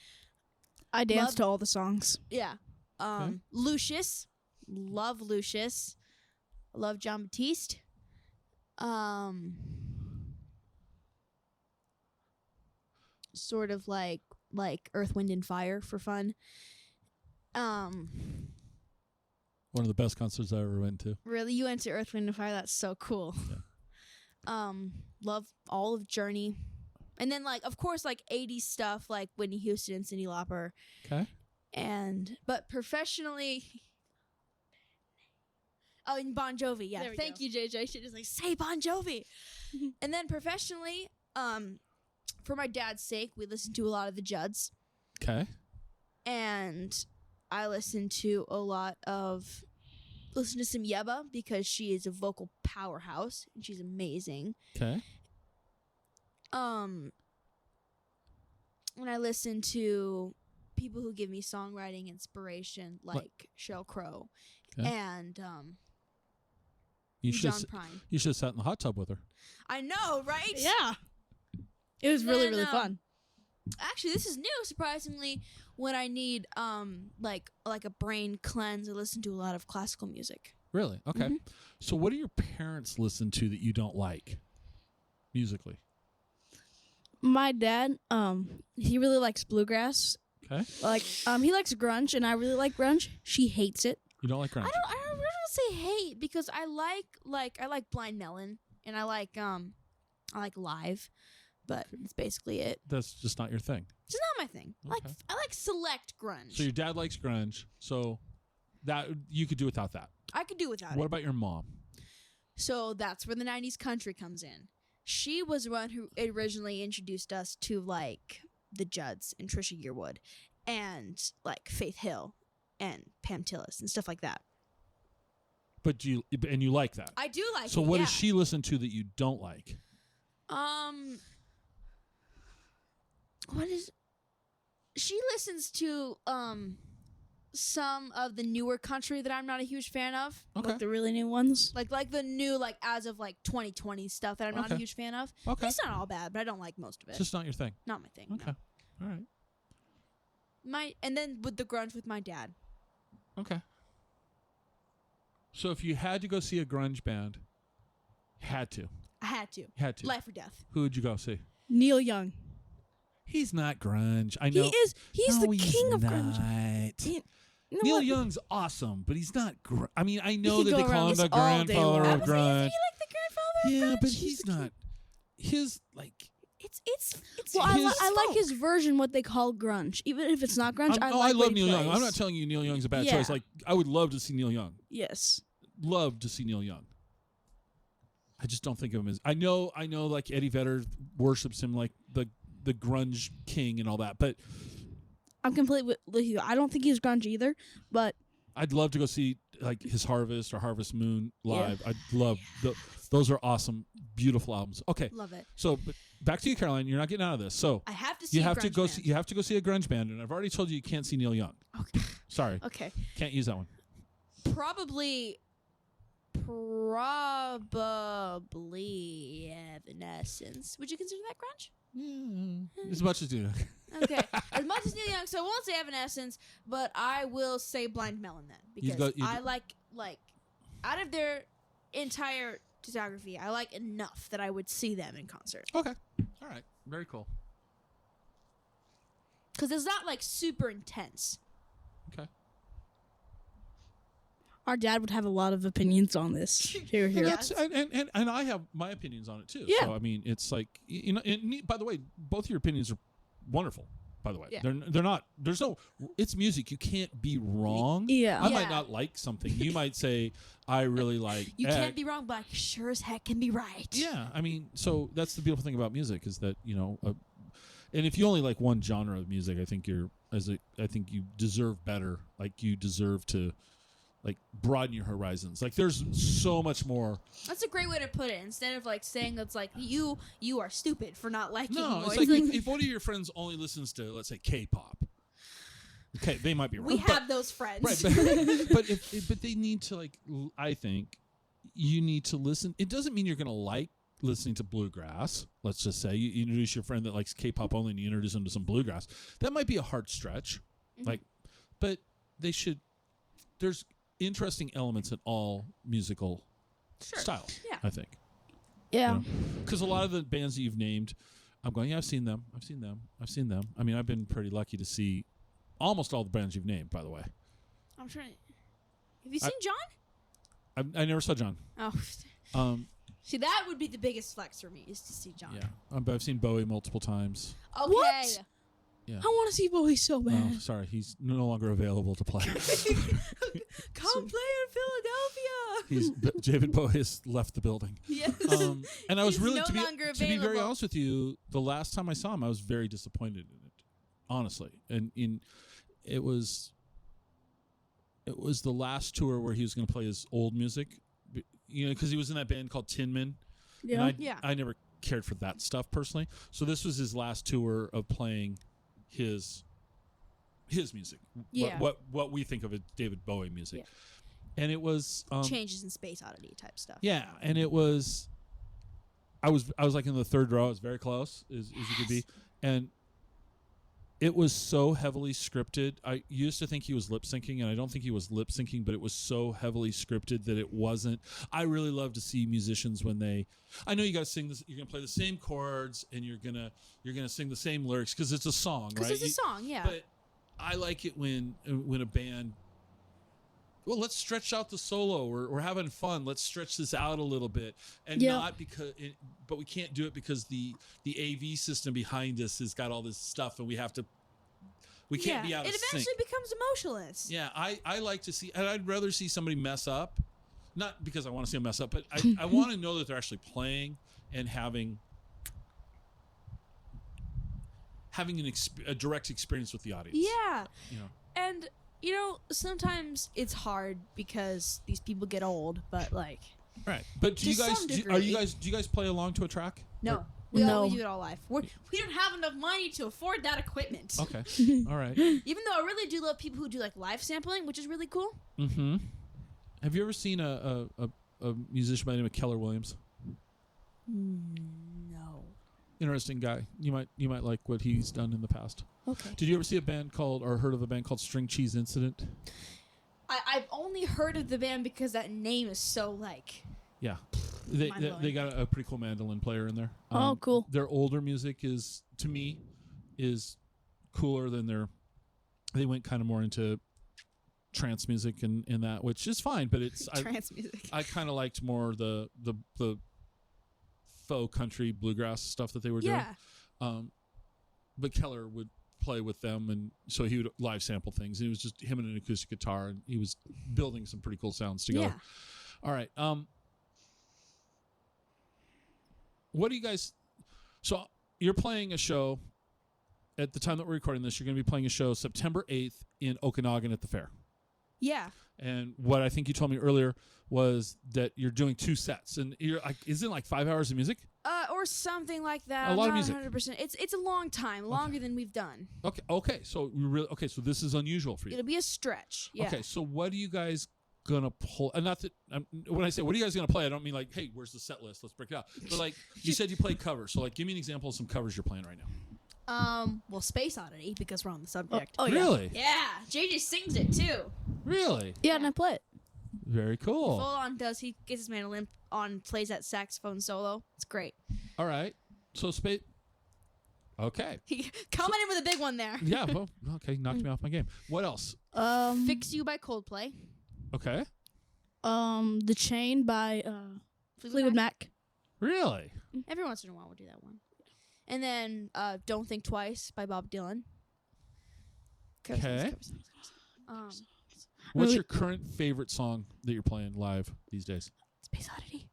I dance
Love-
to all the songs.
Yeah.
Okay.
Lucius. Love Lucius. Love John Batiste. Sort of like Earth, Wind, and Fire for fun.
One of the best concerts I ever went to.
Really, you went to Earth, Wind, and Fire? That's so cool.
Yeah.
Love all of Journey. And then, of course, 80s stuff like Whitney Houston and Cyndi Lauper.
Okay.
But professionally... Oh, and Bon Jovi, yeah.
There we
Thank
go.
you, JayJ. Should just say Bon Jovi. And then professionally, for my dad's sake, we listen to a lot of the Judds.
Okay.
And I listen to some Yeba because she is a vocal powerhouse and she's amazing.
Okay.
And I listen to people who give me songwriting inspiration, like Sheryl Crow
Okay.
and
You should
John Prine.
you should have sat in the hot tub with her.
I know, right?
Yeah. It was really,
Then,
really fun.
Actually, this is new. Surprisingly, when I need like a brain cleanse, I listen to a lot of classical music.
Really? Okay. So what do your parents listen to that you don't like musically?
My dad, he really likes bluegrass.
Okay.
Like, he likes grunge, and I really like grunge. She hates it.
You don't like grunge?
I don't really say hate because I like Blind Melon and I like Live, but it's basically it.
That's just not your thing.
It's not my thing.
Okay.
I like select grunge.
So your dad likes grunge, so that you could do without that.
I could do without
What
it.
about your mom?
So that's where the 90s country comes in. She was the one who originally introduced us to like the Judds and Trisha Yearwood and like Faith Hill and Pam Tillis and stuff like that.
But you like that.
I do like
So
it,
what
yeah.
does she listen to that you don't like?
What is she listens to some of the newer country that I'm not a huge fan of.
Okay.
Like the really new ones.
Like the new as of 2020 stuff that I'm not a
Okay.
huge fan of.
Okay.
It's not all bad, but I don't like most of it.
It's just not your thing.
Not my thing.
Okay. All right.
No. And then with the grunge with my dad.
Okay. So if you had to go see a grunge band, had to.
I had to. Life or death.
Who would you go see?
Neil Young.
He's not grunge. I know.
He is. He's
No,
the king of grunge.
not.
You know
Neil
what?
Young's awesome, but he's not. I mean, I know
could
that
go
they
around
call him
this
the
all day
grandfather
long.
of
I was gonna say,
grunge.
is he like the grandfather of
Yeah,
grunge?
but he's not. His like.
It's
Well,
his
I like
folk.
his version, what they call grunge. Even if it's not grunge, I
I
like
love
what he
Neil Young.
plays.
I'm not telling you Neil Young's a bad
Yeah.
choice. Like, I would love to see Neil Young.
Yes.
Love to see Neil Young. I just don't think of him as. I know. Like Eddie Vedder worships him like the grunge king and all that, but
I'm completely with you. I don't think he's grunge either, but
I'd love to go see like his Harvest or Harvest Moon live. I'd love those are awesome, beautiful albums. Okay,
Love it.
so but back to you, Caroline. You're not getting out of this. So
I have to see
you
a
have to
grunge
go.
band.
You have to go see a grunge band, and I've already told you can't see Neil Young.
Okay.
Sorry,
Okay.
can't use that one.
Probably Evanescence. Would you consider that grunge?
As much as you.
Okay. As much as Neil Young, so I won't say Evanescence, but I will say Blind Melon then. Because I like out of their entire discography, I like enough that I would see them in concert.
Okay. All right. Very cool.
Because it's not like super intense.
Okay.
our dad would have a lot of opinions on this. Here.
Yes.
And I have my opinions on it too.
Yeah.
So I mean, it's like and by the way, both your opinions are wonderful. By the way,
Yeah.
they're not. There's no. It's music. You can't be wrong.
Yeah.
I might
Yeah.
not like something. You might say I really like.
You
X.
can't be wrong, but I sure as heck can be right.
Yeah, I mean, so that's the beautiful thing about music is that and if you only like one genre of music, I think I think you deserve better. Like you deserve to, like broaden your horizons. Like there's so much more.
That's a great way to put it. Instead of like saying that's like you are stupid for not liking
No,
more.
it's like if one of your friends only listens to, let's say, K-pop. Okay, they might be wrong.
we have those friends.
Right, but they need to I think you need to listen. It doesn't mean you're going to like listening to bluegrass. Let's just say you introduce your friend that likes K-pop only and you introduce them to some bluegrass. That might be a hard stretch.
Mhm.
But they should. There's interesting elements in all musical
Sure.
styles.
Yeah.
I think.
Yeah.
Because a lot of the bands that you've named, I'm going, yeah, I've seen them. I mean, I've been pretty lucky to see almost all the bands you've named, by the way.
I'm trying to. Have you seen John?
I never saw John.
Oh. See, that would be the biggest flex for me is to see John.
Yeah. But I've seen Bowie multiple times.
Okay.
What?
Yeah.
I want to see Bowie so bad.
Oh, sorry, he's no longer available to play.
Come play in Philadelphia.
David Bowie has left the building.
Yes.
And I was
He's
really,
no
to
longer
be very
available.
honest with you, the last time I saw him, I was very disappointed in it, honestly. And it was the last tour where he was going to play his old music, because he was in that band called Tin Men.
Yeah.
And I never cared for that stuff personally. So this was his last tour of playing his music.
Yeah.
What we think of as David Bowie music. and it was
changes in Space Oddity type stuff.
Yeah, and it was. I was like in the third row. I was very close as you could be, and it was so heavily scripted. I used to think he was lip syncing, and I don't think he was lip syncing, but it was so heavily scripted that it wasn't. I really love to see musicians when they. I know you got to sing this. You're gonna play the same chords, and you're gonna sing the same lyrics because it's a song, right?
Because it's a song, yeah.
But I like it when a band. Well, let's stretch out the solo. We're having fun. Let's stretch this out a little bit, and not because. But we can't do it because the AV system behind us has got all this stuff, and we have to. We can't be out of sync.
It eventually becomes emotionless.
Yeah, I like to see, and I'd rather see somebody mess up, not because I want to see them mess up, but I want to know that they're actually playing and having a direct experience with the audience.
Yeah,
you know.
And sometimes it's hard because these people get old, but like.
Right, but do you guys do you guys play along to a track?
No.
Or-
We do it all live. We don't have enough money to afford that equipment.
Okay, all right.
Even though I really do love people who do like live sampling, which is really cool.
Mm-hmm. Have you ever seen a musician by the name of Keller Williams?
No.
Interesting guy. You might like what he's done in the past.
Okay.
Did you ever see a band called or heard of a band called String Cheese Incident?
I've only heard of the band because that name is so like.
Yeah. They got a pretty cool mandolin player in there.
Oh, cool.
Their older music is, to me, is cooler than they went kind of more into trance music and that, which is fine, but it's
trance music.
I kind of liked more the faux country bluegrass stuff that they were doing. But Keller would play with them, and so he would live sample things. And it was just him and an acoustic guitar, and he was building some pretty cool sounds together.
Yeah.
All right. What do you guys? So you're playing a show. At the time that we're recording this, you're going to be playing a show September 8th in Okanagan at the fair.
Yeah.
And what I think you told me earlier was that you're doing 2 sets, and you're like, isn't it like 5 hours of music?
Or something like that.
A lot of
Not
music.
100%. It's a long time, longer than we've done.
Okay. So so this is unusual for you.
It'll be a stretch. Yeah.
Okay. So what are you guys gonna pull? And not that when I say what are you guys gonna play, I don't mean like, hey, where's the set list? Let's break it out. But like you said, you play covers. So like, give me an example of some covers you're playing right now.
Well, Space Oddity, because we're on the subject.
Oh, yeah.
Really?
Yeah. JayJ sings it too.
Really?
Yeah, and I play it.
Very cool.
Full on he gets his mandolin on, plays that saxophone solo. It's great.
All right. So space. Okay.
He coming in with a big one there.
Yeah. Well. Okay. Knocked me off my game. What else?
Fix You by Coldplay.
Okay.
The Chain by Fleetwood Mac.
Really?
Every once in a while we'll do that one. And then Don't Think Twice by Bob Dylan.
Okay.
Songs.
What's your current favorite song that you're playing live these days?
Space Oddity.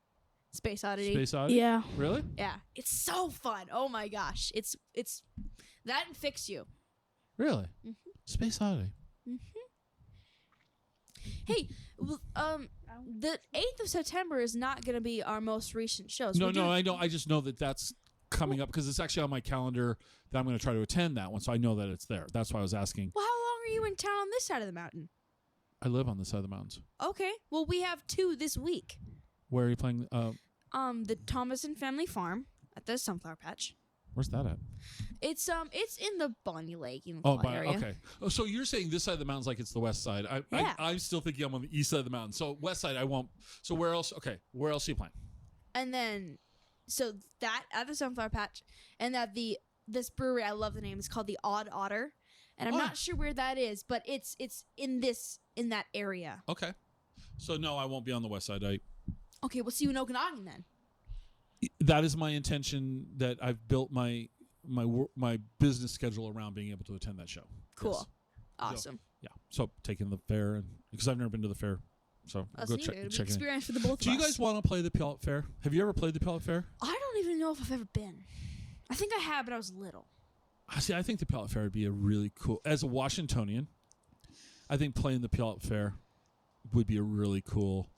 Space Oddity.
Space Oddity?
Yeah.
Really?
Yeah. It's so fun. Oh my gosh. It's that and Fix You.
Really?
Mm-hmm.
Space Oddity.
Hey, the 8th of September is not going to be our most recent shows.
No, I know. I just know that that's coming up because it's actually on my calendar that I'm going to try to attend that one, so I know that it's there. That's why I was asking.
Well, how long are you in town on this side of the mountain?
I live on this side of the mountains.
Okay. Well, we have 2 this week.
Where are you playing?
The Thomason Family Farm at the Sunflower Patch.
Where's that at?
It's in the Bonnie Lake area.
Okay. Oh, so you're saying this side of the mountain's like it's the west side. I'm still thinking I'm on the east side of the mountain. So west side I won't. So where else? Okay. Where else are you playing?
And then, so that at the Sunflower Patch, and at this brewery, I love the name. It's called the Odd Otter, and I'm not sure where that is, but it's in that area.
Okay. So no, I won't be on the west side.
Okay, we'll see you in Okanagan then.
That is my intention. That I've built my business schedule around being able to attend that show.
Cool.
Yes.
Awesome.
So, yeah. So taking the fair, and because I've never been to the fair, so
That's
go
neat.
check
It'll be
it.
experience for the both of us.
Do you guys want to play the Puyallup Fair? Have you ever played the Puyallup Fair?
I don't even know if I've ever been. I think I have, but I was little.
See, I think the Puyallup Fair would be a really cool. As a Washingtonian, I think playing the Puyallup Fair would be a really cool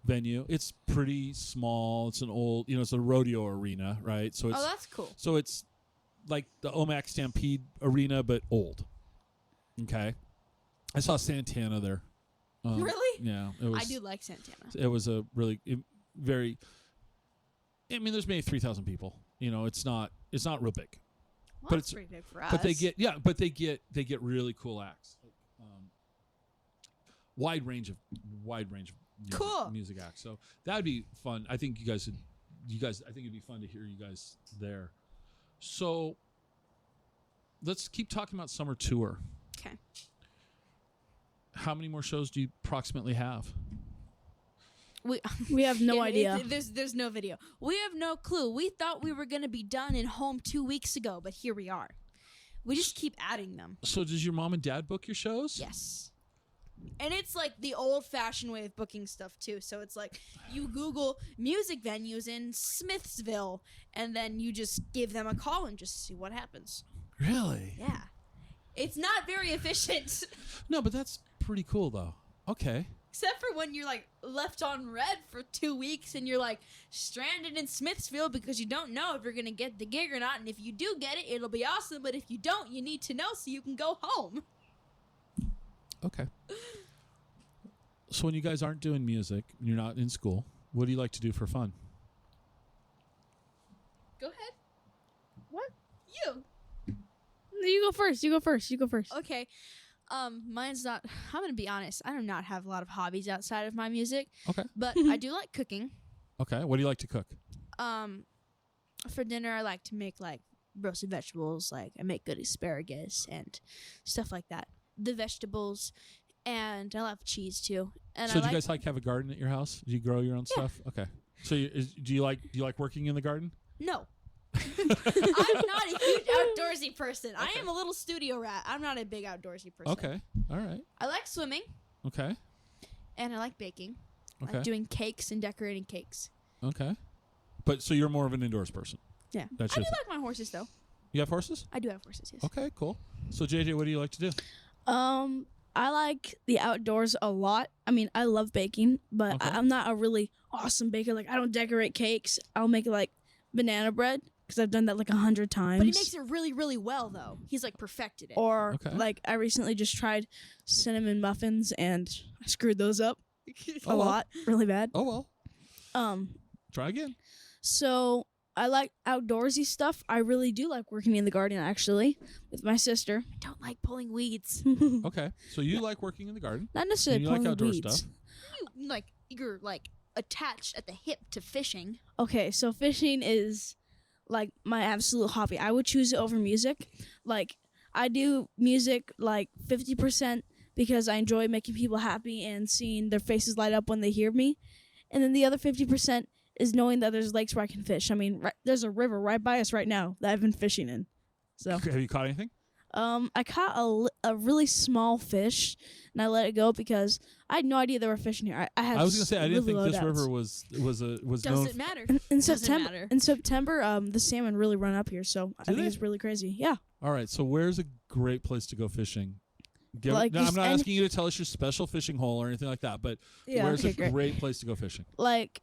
venue. It's pretty small. It's an old, it's a rodeo arena, right? So it's,
that's cool.
So it's like the Omak Stampede arena, but old. Okay. I saw Santana there
Really?
Yeah, it was.
I do like Santana.
It was a really very. I mean, there's maybe 3,000 people. You know, it's not real big.
Well,
But
that's
it's-
pretty big for us.
But they get really cool acts. Wide range of music,
Cool.
music acts. So that'd be fun. I think I think it'd be fun to hear you guys there. So let's keep talking about summer tour.
Okay.
How many more shows do you approximately have?
We have no
Yeah,
idea.
There's no video. We have no clue. We thought we were gonna be done and home 2 weeks ago, but here we are. We just keep adding them.
So does your mom and dad book your shows?
Yes. And it's like the old-fashioned way of booking stuff too. So it's like you Google music venues in Smithsville, and then you just give them a call and just see what happens.
Really?
Yeah. It's not very efficient.
No, but that's pretty cool though. Okay.
Except for when you're like left on red for 2 weeks and you're like stranded in Smithsville because you don't know if you're going to get the gig or not. And if you do get it, it'll be awesome. But if you don't, you need to know so you can go home.
Okay. So when you guys aren't doing music, and you're not in school, what do you like to do for fun?
Go ahead.
What?
You.
You go first. You go first. You go first.
Okay. Mine's not, I'm going to be honest. I do not have a lot of hobbies outside of my music.
Okay.
But I do like cooking.
Okay. What do you like to cook?
For dinner, I like to make like roasted vegetables. Like I make good asparagus and stuff like that. The vegetables, and I love cheese too. And
So
I
do you guys like have a garden at your house? Do you grow your own stuff? Okay. So do you like working in the garden?
No. I'm not a huge outdoorsy person. I am a little studio rat. I'm not a big outdoorsy person.
Okay. All right.
I like swimming,
Okay.
and I like baking. I
Okay.
like doing cakes and decorating cakes.
Okay. But so you're more of an indoors person.
Yeah.
That's
I
your
do
thing.
like my horses, though.
You have horses?
I do have horses, yes.
Okay, cool. So JJ, what do you like to do?
I like the outdoors a lot. I mean, I love baking, but
Okay.
I'm not a really awesome baker. Like, I don't decorate cakes. I'll make like banana bread because I've done that like 100 times.
But he makes it really, really well, though. He's like perfected it.
Or
Okay.
like I recently just tried cinnamon muffins and I screwed those up a
well.
lot, really bad.
Oh well.
Um,
Try again.
so I like outdoorsy stuff. I really do like working in the garden actually with my sister.
I don't like pulling weeds.
Okay. So you like working in the garden.
Not necessarily
And you like
pulling
outdoor
weeds.
stuff.
You're like attached at the hip to fishing.
Okay, so fishing is like my absolute hobby. I would choose it over music. Like I do music like 50% because I enjoy making people happy and seeing their faces light up when they hear me. And then the other 50% is knowing that there's lakes where I can fish. I mean, there's a river right by us right now that I've been fishing in. So,
Okay, have you caught anything?
I caught a really small fish and I let it go because I had no idea there were fish in here. I had
I was gonna say I didn't
really
think
low
this
doubts.
river was known.
Doesn't matter.
In
Doesn't
September,
matter.
the salmon really run up here, so I think
they?
it's really crazy. Yeah,
All right, so where's a great place to go fishing?
Like,
I'm
just
not
any-
asking you to tell us your special fishing hole or anything like that, but where's
okay,
a
great.
great place to go fishing?
Like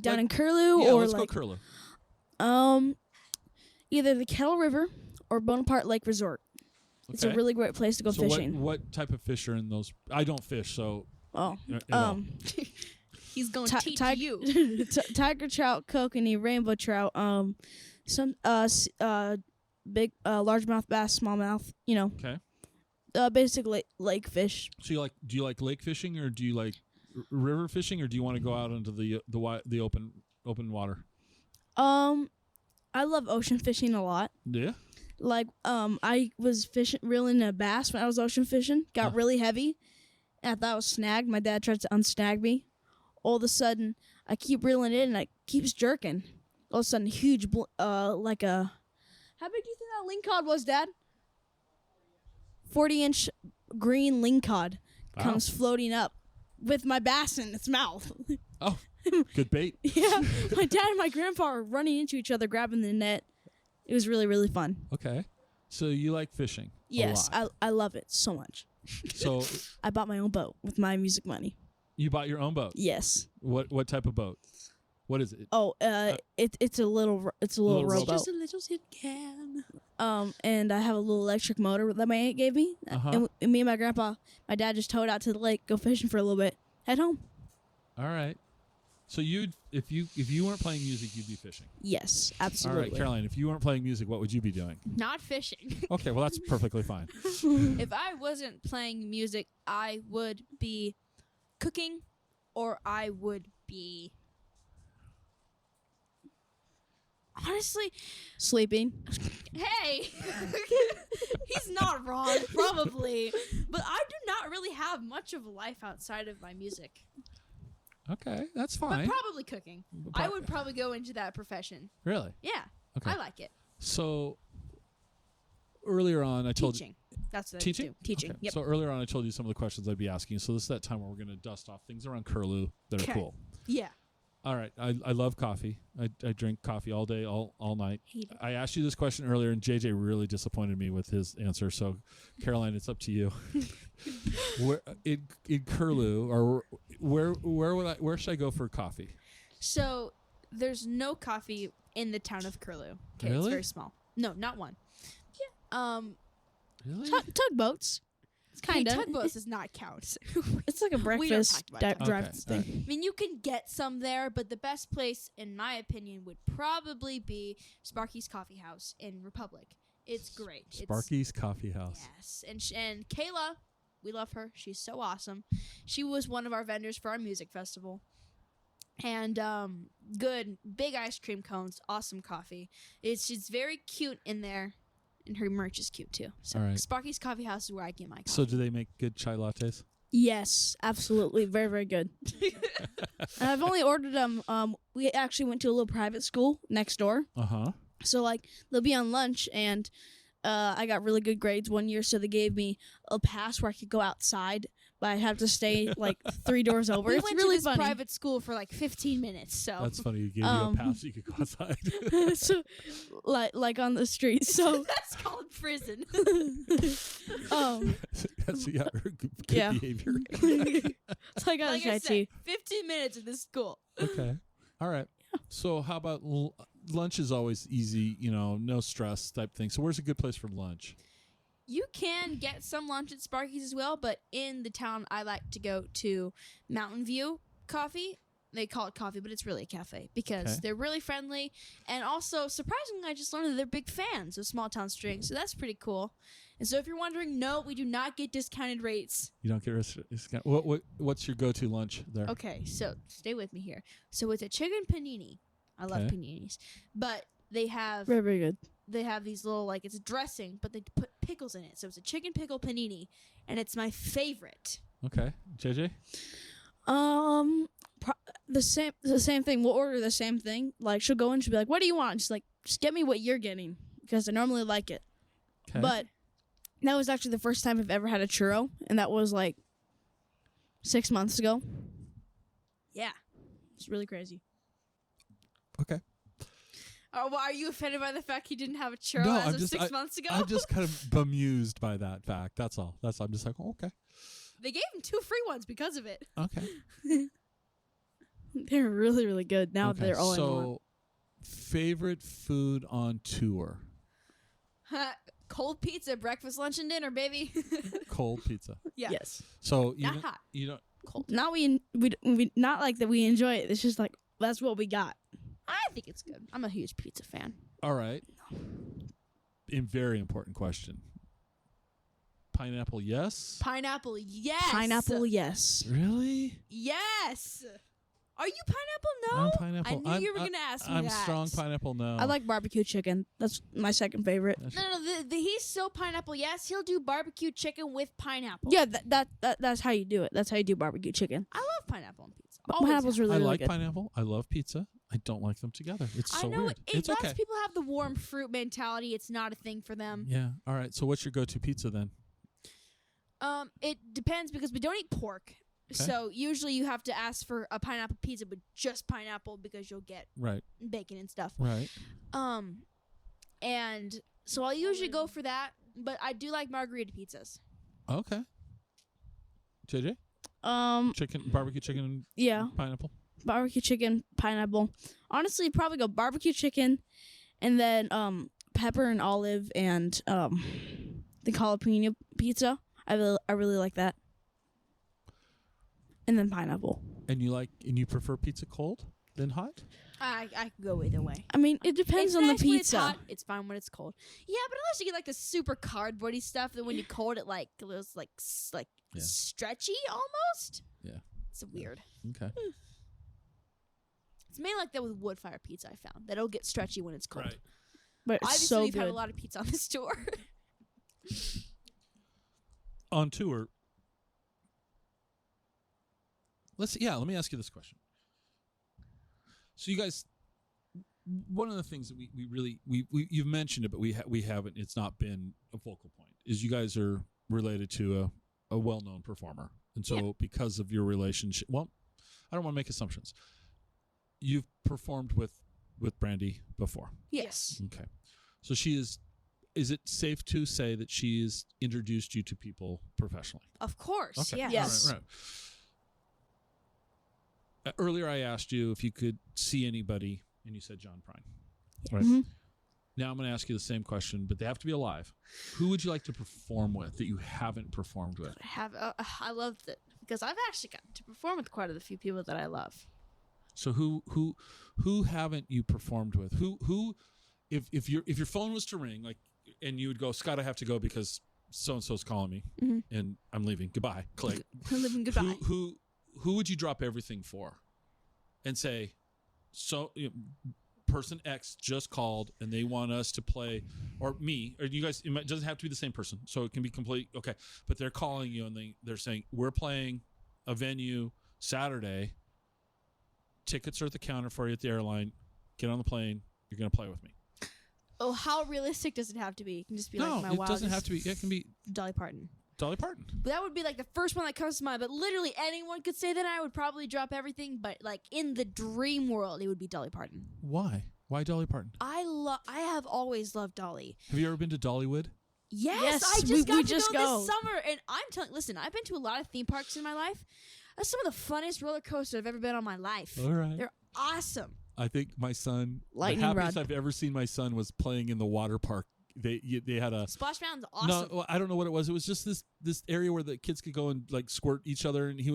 down in Curlew
Yeah,
or
let's
like
go Curlew.
either the Kettle River or Bonaparte Lake Resort. It's a
Okay.
really great place to go
So
fishing.
what type of fish are in those? I don't fish, so
Oh,
at all.
He's going to teach you.
tiger trout, kokanee, rainbow trout, some big largemouth bass, smallmouth. You know,
Okay.
basically lake fish.
So do you like lake fishing or do you like river fishing or do you want to go out into the open water?
I love ocean fishing a lot.
Yeah.
Like, I was reeling a bass when I was ocean fishing. Got really heavy. And I thought I was snagged. My dad tried to unsnag me. All of a sudden, I keep reeling it and it keeps jerking. All of a sudden, huge, like a... How big do you think that lingcod was, Dad? 40-inch green lingcod comes floating up with my bass in its mouth.
Oh, good bait.
Yeah, my dad and my grandpa are running into each other, grabbing the net. It was really, really fun.
Okay. So you like fishing?
Yes,
A lot.
I love it so much.
So
I bought my own boat with my music money.
you bought your own boat.
Yes.
What type of boat? What is it?
Oh, it's a little
Little
rowboat.
Just a little tin can.
And I have a little electric motor that my aunt gave me.
Uh-huh.
And me and my dad just towed out to the lake, go fishing for a little bit, head home.
All right. So if you weren't playing music, you'd be fishing.
Yes,
All
absolutely.
right, Caroline, if you weren't playing music, what would you be doing?
Not fishing.
Okay, well that's perfectly fine.
If I wasn't playing music, I would be cooking, or I would be honestly.
Sleeping.
Hey, he's not wrong, probably, but I do not really have much of a life outside of my music.
Okay, that's
But
fine.
probably cooking. I would probably go into that profession.
Really?
Yeah,
Okay.
I like it.
So earlier on, I told
Teaching. That's what
teaching.
I do. Teaching.
Okay.
Yep.
So earlier on, I told you some of the questions I'd be asking. So this is that time where we're going to dust off things around Curlew that are
'Kay.
cool.
Yeah.
All right. I love coffee. I drink coffee all day, all night.
Hate it.
I asked you this question earlier, and JayJ really disappointed me with his answer. So, Caroline, it's up to you. Where in Curlew, or where should I go for coffee?
So there's no coffee in the town of Curlew. Okay,
Really?
it's very small. No, not one. Yeah.
Really?
Tugboats. It's
Hey,
kind of.
tugboats does not count.
It's like a
We don't
breakfast
talk about
drive
Okay,
thing.
all right.
I mean, you can get some there, but the best place, in my opinion, would probably be Sparky's Coffee House in Republic. It's great.
Sparky's Coffee House.
Yes, and Kayla, we love her. She's so awesome. She was one of our vendors for our music festival. And good big ice cream cones, awesome coffee. She's very cute in there, and her merch is cute too. So
All right.
Sparky's Coffee House is where I get my coffee.
So, do they make good chai lattes?
Yes, absolutely, very very good. And I've only ordered them. We actually went to a little private school next door,
Uh-huh.
so like they'll be on lunch, and I got really good grades one year, so they gave me a pass where I could go outside, but I have to stay like 3 doors over.
we
It's
went
really
to this
funny.
private school for like 15 minutes. So
That's funny. You gave you a pass so you could go outside.
So like on the street. So
that's called prison.
That's good
Yeah.
behavior.
so I got
Like
a
I
chai
said,
tea.
15 minutes in this school.
Okay. All right. So how about lunch is always easy, no stress type thing. So where's a good place for lunch?
You can get some lunch at Sparky's as well, but in the town, I like to go to Mountain View Coffee. They call it coffee, but it's really a cafe because
Okay.
they're really friendly. And also, surprisingly, I just learned that they're big fans of Smalltown Strings, so that's pretty cool. And so if you're wondering, no, we do not get discounted rates.
You don't get what's your go-to lunch there?
Okay, so stay with me here. So it's a chicken panini. I love
Okay.
paninis. But they have
Very very good.
these little, like, it's a dressing, but they put pickles in it. So it's a chicken pickle panini, and it's my favorite.
Okay. JayJ?
The same thing. We'll order the same thing. Like she'll go in, she'll be like, "What do you want?" She's like, "Just get me what you're getting," because I normally like it.
Okay.
But that was actually the first time I've ever had a churro, and that was like 6 months ago.
Yeah.
It's really crazy.
Okay.
Well, are you offended by the fact he didn't have a churro
No,
as
I'm
of
just-
6 months ago?
I'm just kind of bemused by that fact. That's all. I'm just like, okay.
They gave him 2 free ones because of it.
Okay.
They're really really good. Now
Okay.
they're all in one.
So, favorite food on tour?
Cold pizza, breakfast, lunch, and dinner, baby.
Cold pizza.
Yeah.
Yes.
So
Not hot.
you don't
Cold.
Not we not like that we enjoy it. It's just like that's what we got.
I think it's good. I'm a huge pizza fan.
All right. Very important question. Pineapple, yes?
Pineapple, yes.
Pineapple, yes.
Really?
Yes. Are you pineapple? No.
I'm pineapple.
I knew you were gonna ask me
I'm
that.
strong pineapple, no.
I like barbecue chicken. That's my second favorite.
No, he's so pineapple. Yes, he'll do barbecue chicken with pineapple.
Yeah, that's how you do it. That's how you do barbecue chicken.
I love pineapple on pizza.
But
Always
pineapple's
have.
really
I
really
like
good.
pineapple. I love pizza. I don't like them together. It's so
I know
weird.
it,
It's
lots
okay.
of people have the warm fruit mentality. It's not a thing for them.
Yeah. All right. So what's your go-to pizza then?
It depends because we don't eat pork.
Okay.
So usually you have to ask for a pineapple pizza with just pineapple because you'll get
Right.
bacon and stuff.
Right.
And so I'll usually go for that, but I do like margarita pizzas.
Okay. JJ? Chicken, barbecue chicken, and
Yeah.
pineapple.
barbecue chicken, pineapple. Honestly, probably go barbecue chicken, and then pepper and olive, and the jalapeno pizza. I really like that. And then pineapple.
And you prefer pizza cold than hot?
I could go either way.
I mean, it depends
It's
on
nice
the
when it's
pizza.
hot. It's fine when it's cold. Yeah, but unless you get like the super cardboardy stuff, then when you cold it like it was like
Yeah.
stretchy almost.
Yeah.
It's weird.
Okay.
It's mainly like that with wood fire pizza. I found that it'll get stretchy when it's cold.
Right.
But it's
Obviously,
so
we've had a
good.
lot of pizza on this tour.
On tour. Let me ask you this question. So you guys, one of the things that we really you've mentioned it, but we haven't. It's not been a focal point. Is you guys are related to a well-known performer, and so because of your relationship, well, I don't want to make assumptions. You've performed with Brandy before.
Yes.
Okay, so she is. Is it safe to say that she has introduced you to people professionally?
Of course.
Okay.
Yes.
Yes.
All right. Earlier, I asked you if you could see anybody, and you said John Prine. Right.
Mhm.
Now I'm going to ask you the same question, but they have to be alive. Who would you like to perform with that you haven't performed with?
I love it because I've actually gotten to perform with quite a few people that I love.
So who haven't you performed with? Who if your phone was to ring, like, and you would go, Scott, I have to go because so and so's calling me, and I'm leaving. Goodbye. Click.
I'm living goodbye.
Who would you drop everything for, and say, so person X just called and they want us to play, or me, or you guys. It doesn't have to be the same person, so it can be complete. Okay, but they're calling you and they're saying we're playing a venue Saturday. Tickets are at the counter for you at the airline. Get on the plane. You're gonna play with me.
Oh, how realistic does it have to be? It can just be like my
it
wildest.
doesn't have to be. It can be
Dolly Parton.
Dolly Parton.
But that would be like the first one that comes to mind. But literally anyone could say that. I would probably drop everything. But like in the dream world, it would be Dolly Parton.
Why? Why Dolly Parton?
I have always loved Dolly.
Have you ever been to Dollywood?
Yes, I just
we
got to
just
go this summer, and I'm telling. Listen, I've been to a lot of theme parks in my life. That's some of the funniest roller coasters I've ever been on in my life.
All right.
They're awesome.
I think my son,
Lightning
the happiest
rod.
I've ever seen my son was playing in the water park. They had a
Splash Mountain's awesome.
no. Well, I don't know what it was. It was just this area where the kids could go and like squirt each other, and he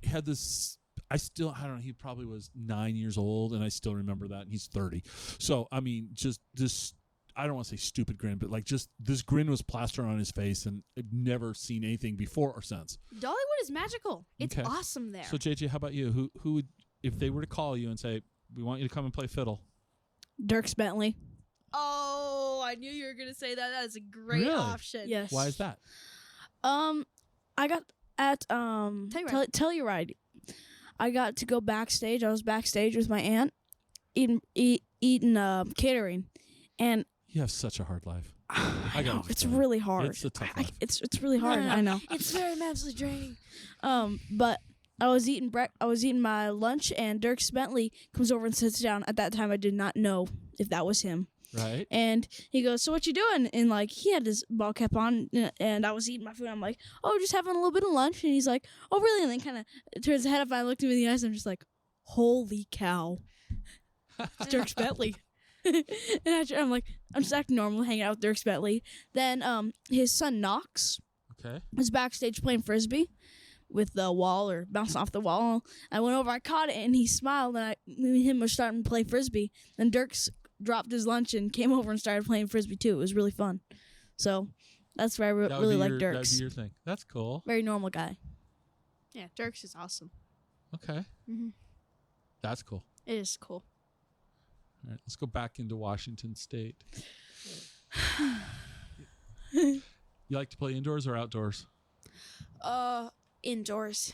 had this. I don't know. He probably was 9 years old, and I still remember that. And he's 30. So I mean, just this. I don't want to say stupid grin, but like just this grin was plastered on his face, and I've never seen anything before or since.
Dollywood is magical. It's
Okay.
awesome there.
So JJ, how about you? Who would, if they were to call you and say, we want you to come and play fiddle?
Dirks Bentley.
Oh, I knew you were gonna say that. That is a great
Really?
option.
Yes.
Why is that?
I got at Telluride. I got to go backstage. I was backstage with my aunt, eating catering, and
You have such a hard life.
I
gotta
know it's
understand.
really hard.
It's a tough
I-
life.
it's really hard.
No.
I know.
It's very mentally draining.
But I was eating my lunch, and Dirks Bentley comes over and sits down. At that time, I did not know if that was him.
Right?
And he goes, "So what you doing?" And like he had his ball cap on, and I was eating my food. I'm like, "Oh, just having a little bit of lunch." And he's like, "Oh, really?" And then kind of turns his head up. And I looked him in the eyes, and I'm just like, "Holy cow, it's Dirks Bentley!" And I'm like, I'm just acting normal, hanging out with Dirks Bentley. Then his son Knox
Okay.
was backstage playing frisbee with the wall or bouncing off the wall. I went over, I caught it, and he smiled. And me and him were starting to play frisbee. Then Dirks dropped his lunch and came over and started playing frisbee too. It was really fun. So that's why I
That would
really
be
like
your- That would
Dirks.
be your thing. That's cool.
Very normal guy.
Yeah, Dirks is awesome.
Okay.
Mhm.
That's cool.
It is cool.
All right, let's go back into Washington State. You like to play indoors or outdoors?
Indoors.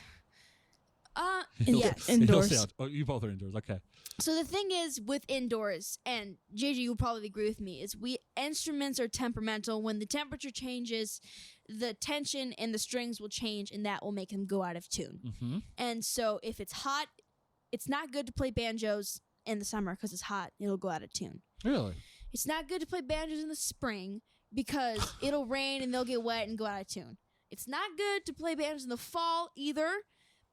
He'll-
yes.
he'll
Indoors.
say out- Oh, you both are indoors. Okay.
So the thing is with indoors, and JJ, you'll probably agree with me, is instruments are temperamental. When the temperature changes, the tension and the strings will change, and that will make them go out of tune.
Mm-hmm.
And so if it's hot, it's not good to play banjos in the summer because it's hot. It'll go out of tune.
Really?
It's not good to play banjos in the spring because it'll rain and they'll get wet and go out of tune. It's not good to play banjos in the fall either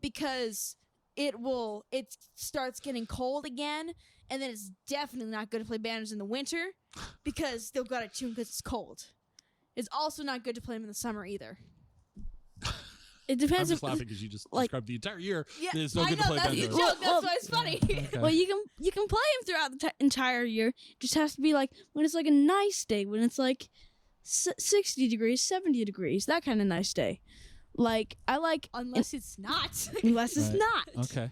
because it starts getting cold again, and then it's definitely not good to play banjos in the winter because they'll go out of tune because it's cold. It's also not good to play them in the summer either.
It
I'm
depends.
just laughing because you just described the entire year.
Yeah,
It's no
I
good
know,
to play
that's the
banjos.
joke. That's why it's funny.
Okay.
Well, you can play them throughout the entire year. It just has to be like when it's like a nice day, when it's like 60 degrees, 70 degrees, that kind of nice day. Like I like
Unless it's not.
unless it's
Right.
not.
Okay.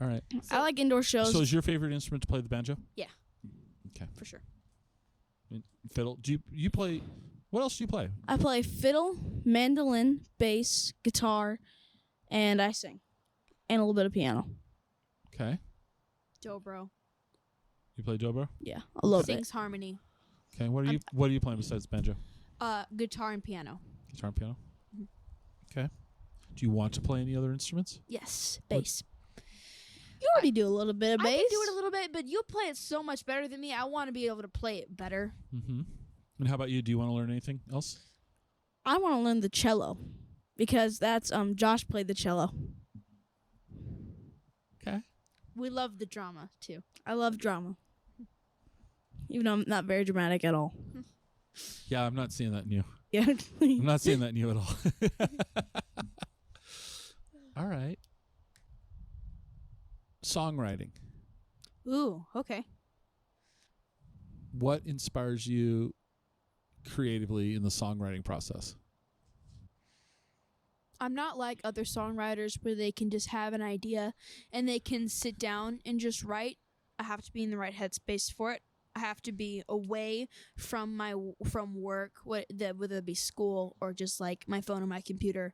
All right.
I like indoor shows.
So is your favorite instrument to play the banjo?
Yeah.
Okay.
For sure.
Fiddle. Do you play? What else do you play?
I play fiddle, mandolin, bass, guitar, and I sing, and a little bit of piano.
Okay.
Dobro.
You play dobro?
Yeah, a little bit.
Sings harmony.
Okay. What are you playing besides banjo?
Guitar and piano.
Guitar and piano. Okay. Do you want to play any other instruments?
Yes. Bass.
You already do a little bit of bass.
I can do it a little bit, but you play it so much better than me. I want to be able to play it better.
Mm-hmm. And how about you? Do you want to learn anything else?
I want to learn the cello because that's Josh played the cello.
Okay.
We love the drama too.
I love drama, even though I'm not very dramatic at all.
Yeah, I'm not seeing that in you.
Yeah.
I'm not seeing that in you at all. All right. Songwriting.
Ooh, okay.
What inspires you creatively in the songwriting process?
I'm not like other songwriters where they can just have an idea and they can sit down and just write. I have to be in the right headspace for it. I have to be away from work, whether it be school or just like my phone or my computer,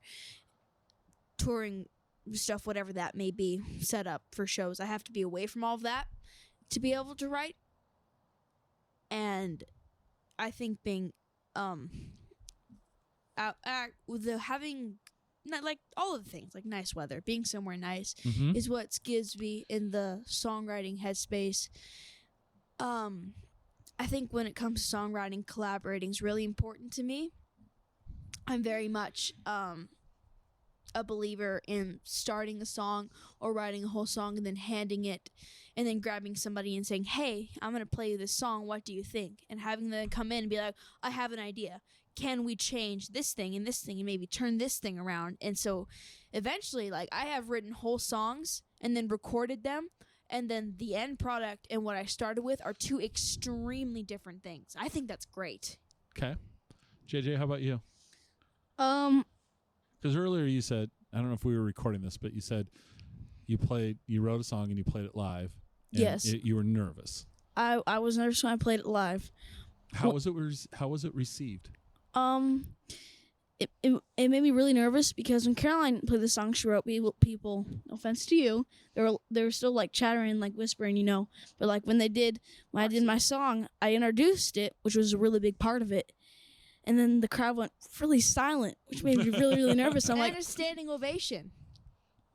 touring stuff, whatever that may be, set up for shows. I have to be away from all of that to be able to write. And I think being having not like all of the things like nice weather, being somewhere nice
Mm-hmm.
is what gives me in the songwriting headspace. I think when it comes to songwriting, collaborating is really important to me. I'm very much a believer in starting a song or writing a whole song and then handing it and then grabbing somebody and saying, hey, I'm going to play you this song. What do you think? And having them come in and be like, I have an idea. Can we change this thing and maybe turn this thing around? And so eventually, like, I have written whole songs and then recorded them. And then the end product and what I started with are two extremely different things. I think that's great.
Okay. JJ, how about you?
Um,
Because earlier you said, I don't know if we were recording this, but you said you wrote a song and you played it live. And
Yes.
You were nervous.
I was nervous when I played it live.
How was it received?
It made me really nervous because when Caroline played the song, she wrote people. No offense to you, they were still like chattering, like whispering, you know. But like when I did my song, I introduced it, which was a really big part of it, and then the crowd went really silent, which made me really really nervous. I'm like,
And a standing ovation.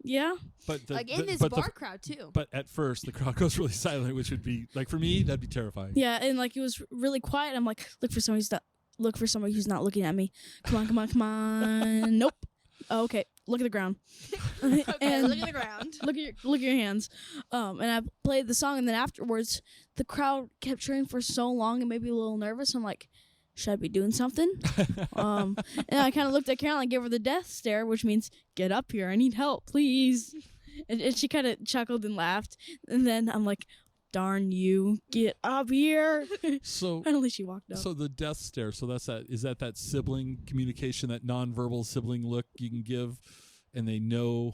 yeah,
But
In this bar crowd too.
But at first the crowd goes really silent, which would be like for me that'd be terrifying.
yeah, and like it was really quiet. I'm like, look for somebody who's not looking at me. Come on. Nope. Oh, okay. Look at the ground.
Okay,
and
look at the ground.
look at your hands. And I played the song, and then afterwards, the crowd kept cheering for so long, and made me a little nervous. I'm like, should I be doing something? And I kind of looked at Caroline, gave her the death stare, which means get up here. I need help, please. And she kind of chuckled and laughed. And then I'm like, darn you, get up here.
So
Finally, she walked up.
So the death stare. So is that sibling communication, that nonverbal sibling look you can give, and they know.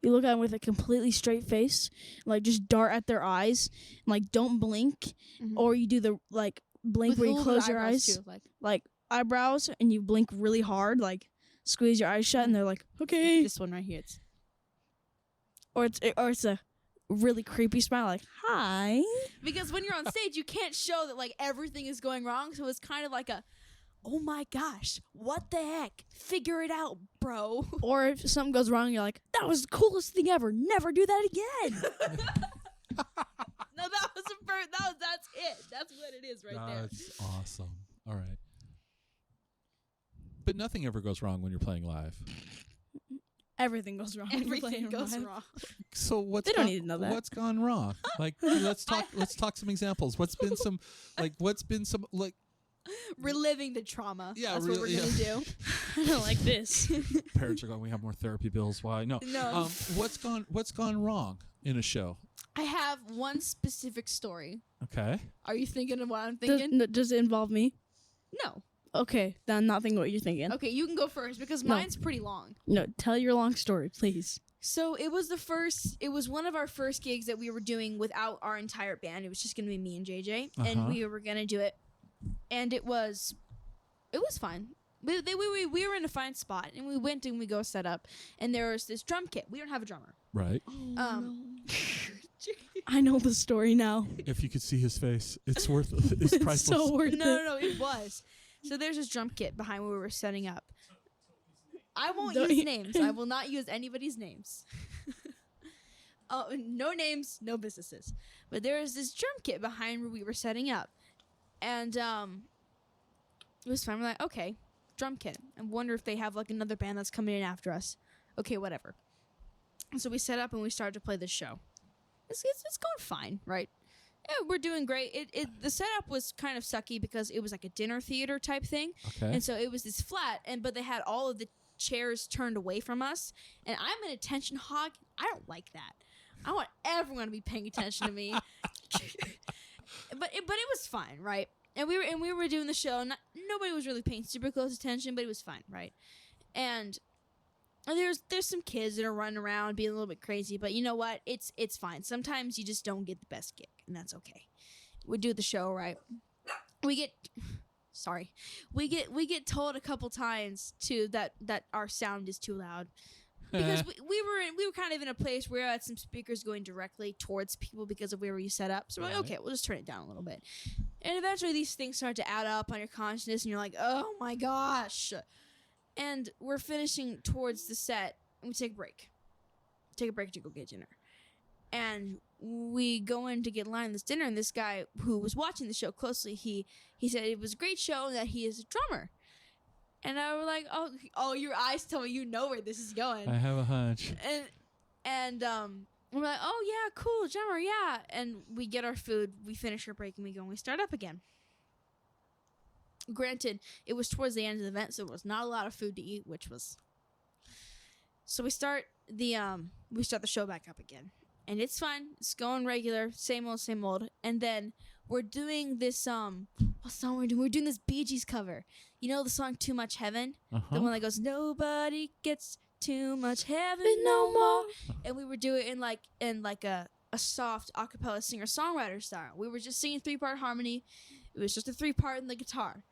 You look at them with a completely straight face, like just dart at their eyes, and, like don't blink, or you do the like blink
With
where
a
you
little bit
close
of
your
eyebrows,
eyes,
too, like
like eyebrows, and you blink really hard, like squeeze your eyes shut, and they're like, okay,
this one right here.
or it's a really creepy smile, like hi.
Because when you're on stage, you can't show that like everything is going wrong. So it's kind of like a, oh my gosh, what the heck? Figure it out, bro.
Or if something goes wrong, you're like, that was the coolest thing ever. Never do that again.
No, that was a bird. That's it. That's what it is right there.
That's awesome. All right. But nothing ever goes wrong when you're playing live.
Everything goes wrong. when you're
Everything
playing
goes
live.
wrong.
So what's
They don't need to know that.
What's gone wrong? Like let's talk some examples. What's been some
Reliving the trauma.
Yeah,
That's what we're gonna do.
I don't like this.
parents are going, we have more therapy bills. Why? No.
No.
What's gone wrong in a show?
I have one specific story.
Okay.
Are you thinking of what I'm thinking?
Does it involve me?
No.
Okay, then I'm not thinking what you're thinking.
Okay, you can go first because
No.
mine's pretty long.
No, tell your long story, please.
So it was one of our first gigs that we were doing without our entire band. It was just gonna be me and JJ, and we were gonna do it, and it was fine. We were in a fine spot, and we went and we go set up, and there was this drum kit. We don't have a drummer.
Right.
I know the story now.
If you could see his face, it's worth it. It's priceless.
so worth it.
No, it was. So there's this drum kit behind where we were setting up. I won't
Don't
use
you-
names. I will not use anybody's names. No names, no businesses. But there was this drum kit behind where we were setting up. And it was fine. We're like, okay, drum kit. I wonder if they have like another band that's coming in after us. Okay, whatever. And so we set up and we started to play this show. It's going fine, right? Yeah, we're doing great. The setup was kind of sucky because it was like a dinner theater type thing.
Okay.
And so it was this flat, but they had all of the chairs turned away from us. And I'm an attention hog. I don't like that. I want everyone to be paying attention to me. but it was fine, right? And we were doing the show. Nobody was really paying super close attention, but it was fine, right? And there's some kids that are running around being a little bit crazy, but you know what? It's fine. Sometimes you just don't get the best gig, and that's okay. We do the show, right? We get told a couple times too that our sound is too loud. Because we were kind of in a place where we had some speakers going directly towards people because of where we set up. So we're like, okay, we'll just turn it down a little bit. And eventually these things start to add up on your consciousness and you're like, oh my gosh. And we're finishing towards the set and we take a break. Take a break to go get dinner. And we go in to get in line this dinner, and this guy who was watching the show closely, he said it was a great show and that he is a drummer. And I was like, oh, your eyes tell me you know where this is going.
I have a hunch.
And we're like, oh yeah, cool, drummer, yeah. And we get our food, we finish our break, and we go and we start up again. Granted, it was towards the end of the event, so there was not a lot of food to eat, which was. So we start the show back up again, and it's fine. It's going regular, same old. And then we're doing this what song we're doing? We're doing this Bee Gees cover. You know the song "Too Much Heaven," the one that goes, "Nobody gets too much heaven no more." And we would do it in like a soft a cappella singer-songwriter style. We were just singing 3-part harmony. It was just a 3-part in the guitar.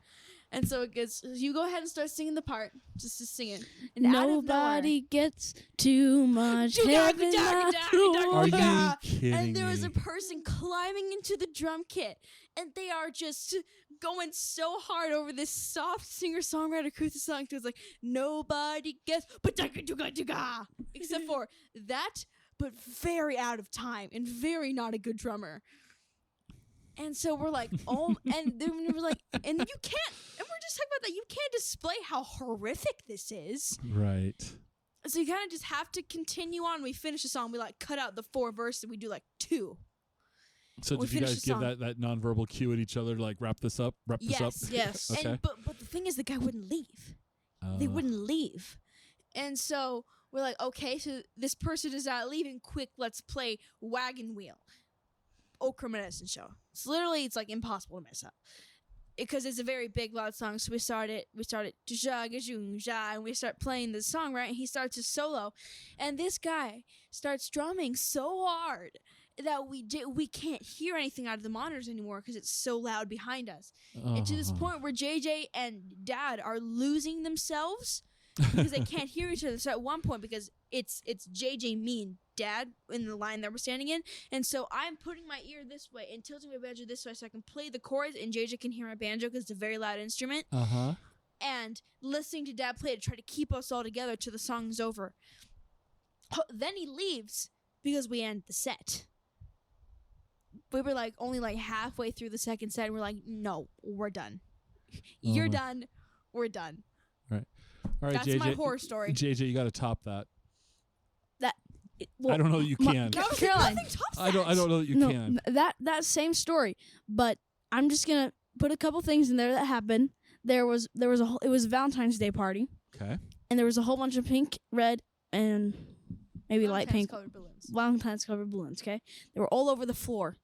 And so it gets, you go ahead and start singing the part, just to sing it. And
Nobody gets too much heaven.
Are you kidding
And there was
me?
a person climbing into the drum kit, and they are just going so hard over this soft singer-songwriter acoustic song. So it's like, nobody gets, except for that, but very out of time and very not a good drummer. And so we're like, oh, and then we're like, and you can't, and we're just talking about that, you can't display how horrific this is.
Right.
So you kind of just have to continue on. We finish the song, we like cut out the 4 verses, and we do like 2.
So did you guys give that nonverbal cue at each other, like wrap this up?
Yes.
Okay.
And, but the thing is, the guy wouldn't leave. They wouldn't leave. And so we're like, okay, so this person is not leaving. Quick, let's play Wagon Wheel. Okra Medicine Show. It's like impossible to mess up because it's a very big, loud song. So we started and we start playing the song, right? And he starts his solo, and this guy starts drumming so hard that we can't hear anything out of the monitors anymore because it's so loud behind us. And to this point where JJ and Dad are losing themselves because they can't hear each other. So at one point, because it's JJ, me, and Dad in the line that we're standing in, and so I'm putting my ear this way and tilting my banjo this way so I can play the chords, and JJ can hear my banjo because it's a very loud instrument. And listening to Dad play to try to keep us all together till the song's over. Then he leaves because we end the set. We were like only like halfway through the second set, and we're like, no, we're done. You're done. We're done.
Right. All right,
That's
JJ,
my horror story.
JJ, you got to top that. I don't know that you can.
Caroline,
I don't know that you can.
That same story, but I'm just gonna put a couple things in there that happened. It was a Valentine's Day party.
Okay.
And there was a whole bunch of pink, red, and maybe light pink Valentine's covered balloons. Okay, they were all over the floor.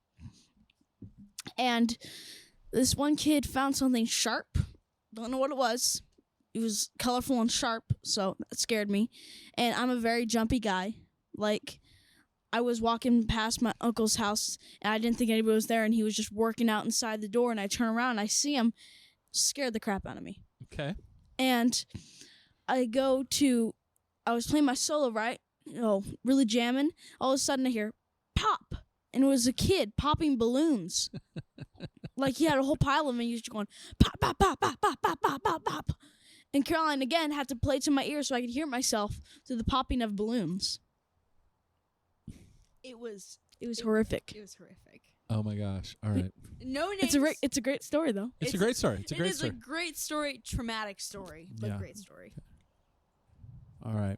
And this one kid found something sharp. Don't know what it was. It was colorful and sharp, so that scared me. And I'm a very jumpy guy. Like, I was walking past my uncle's house, and I didn't think anybody was there, and he was just working out inside the door, and I turn around, and I see him. Scared the crap out of me.
Okay.
And I was playing my solo, right? Really jamming. All of a sudden I hear pop. And it was a kid popping balloons. Like he had a whole pile of them and he was just going pop, pop, pop, pop, pop, pop, pop, pop, pop. And Caroline again had to play to my ear so I could hear myself through the popping of balloons.
It was
horrific.
It was horrific.
Oh my gosh. All right.
No names.
It's a great story though.
It's a great story. It's a great story.
It is a great story, traumatic story, but
Yeah.
great story.
All right.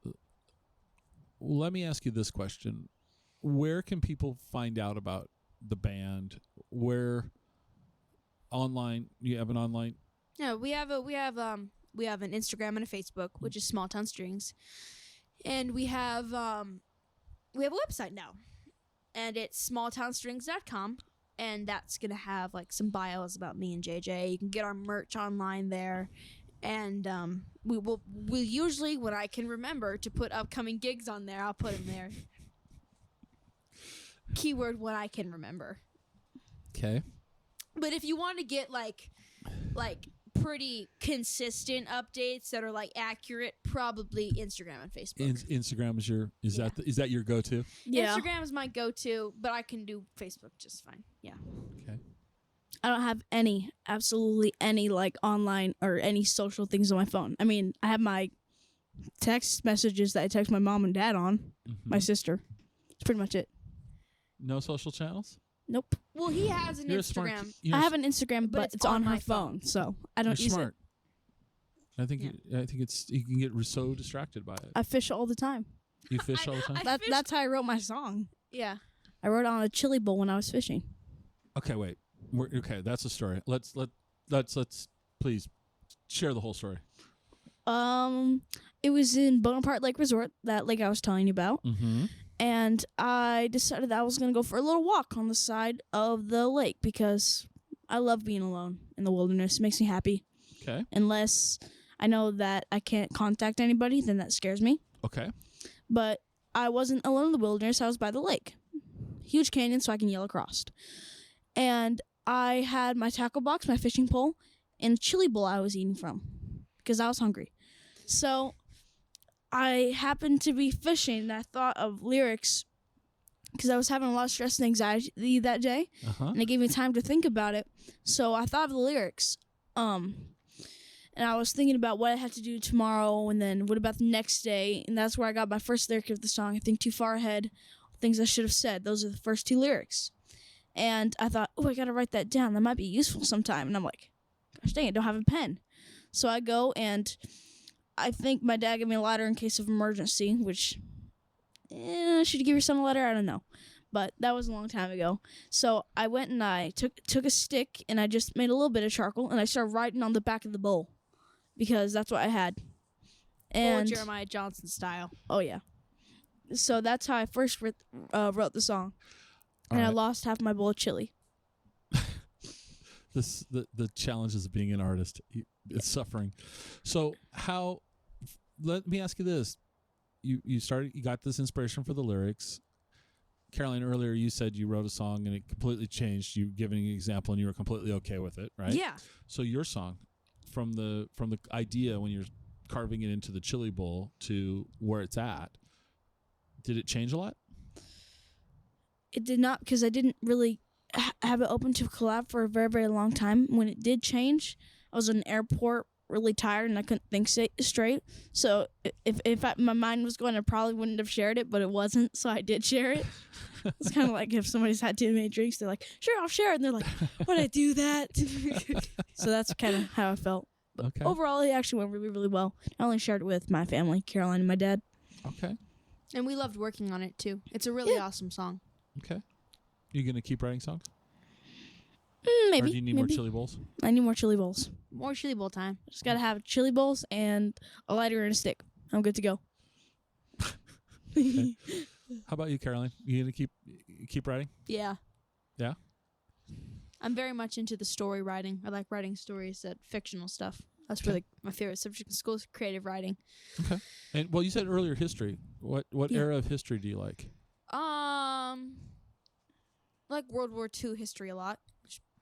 Well, let me ask you this question. Where can people find out about the band? Where online? You have an online?
No, we have an Instagram and a Facebook, which is Smalltown Strings. And we have a website now. And it's smalltownstrings.com, and that's going to have like some bios about me and JayJ. You can get our merch online there. And we'll usually, when I can remember to put upcoming gigs on there, I'll put them there. Keyword when I can remember.
Okay.
But if you want to get like pretty consistent updates that are like accurate, probably Instagram and Facebook.
Instagram is that your go-to?
Yeah.
Instagram is my go-to, but I can do Facebook just fine. Yeah.
Okay.
I don't have absolutely any like online or any social things on my phone. I mean, I have my text messages that I text my mom and dad on, my sister. That's pretty much it.
No social channels?
Nope.
Well, he has an
You're
Instagram.
I have an Instagram, but it's on her phone, so I don't
You're
use
smart.
it.
I think you can get so distracted by it.
I fish all the time.
You fish all the time?
That's how I wrote my song.
Yeah.
I wrote it on a chili bowl when I was fishing.
Okay, wait. Okay, that's a story. Let's please share the whole story.
It was in Bonaparte Lake Resort, that lake I was telling you about.
Mm-hmm.
And I decided that I was going to go for a little walk on the side of the lake because I love being alone in the wilderness. It makes me happy.
Okay.
Unless I know that I can't contact anybody, then that scares me.
Okay.
But I wasn't alone in the wilderness. I was by the lake. Huge canyon, so I can yell across. And I had my tackle box, my fishing pole, and a chili bowl I was eating from because I was hungry. So I happened to be fishing, and I thought of lyrics because I was having a lot of stress and anxiety that day, and it gave me time to think about it. So I thought of the lyrics, and I was thinking about what I had to do tomorrow, and then what about the next day, and that's where I got my first lyric of the song. I think too far ahead, things I should have said. Those are the first two lyrics, and I thought, I gotta write that down. That might be useful sometime. And I'm like, gosh dang it, don't have a pen. So I go and I think my dad gave me a lighter in case of emergency, which, should you give your son a lighter? I don't know. But that was a long time ago. So I went and I took a stick and I just made a little bit of charcoal and I started writing on the back of the bowl because that's what I had. And
Full Jeremiah Johnson style.
Oh, yeah. So that's how I first wrote the song. And I lost half my bowl of chili.
The challenges of being an artist. It's suffering. So let me ask you this. You got this inspiration for the lyrics. Caroline, earlier you said you wrote a song and it completely changed. You giving an example and you were completely okay with it, right?
Yeah.
So your song, from the idea when you're carving it into the chili bowl to where it's at, did it change a lot?
It did not, because I didn't really have it open to collab for a very, very long time. When it did change, I was in an airport really tired and I couldn't think straight. So if my mind was going, I probably wouldn't have shared it, but it wasn't, so I did share it. It's kind of like if somebody's had too many drinks, they're like, sure, I'll share it. And they're like, why'd I do that? So that's kind of how I felt. But
okay.
Overall, it actually went really, really well. I only shared it with my family, Caroline and my dad.
Okay.
And we loved working on it too. It's a really awesome song.
Okay. You gonna keep writing songs?
Maybe.
Or do you need more chili bowls?
I need more chili bowls.
More chili bowl time.
Just gotta have chili bowls and a lighter and a stick. I'm good to go.
Okay. How about you, Caroline? You gonna keep writing?
Yeah.
Yeah?
I'm very much into the story writing. I like writing stories, fictional stuff. That's
Okay.
really my favorite subject in school is creative writing.
Okay. And well, you said earlier history. What
Yeah.
era of history do you like?
Like World War II history a lot.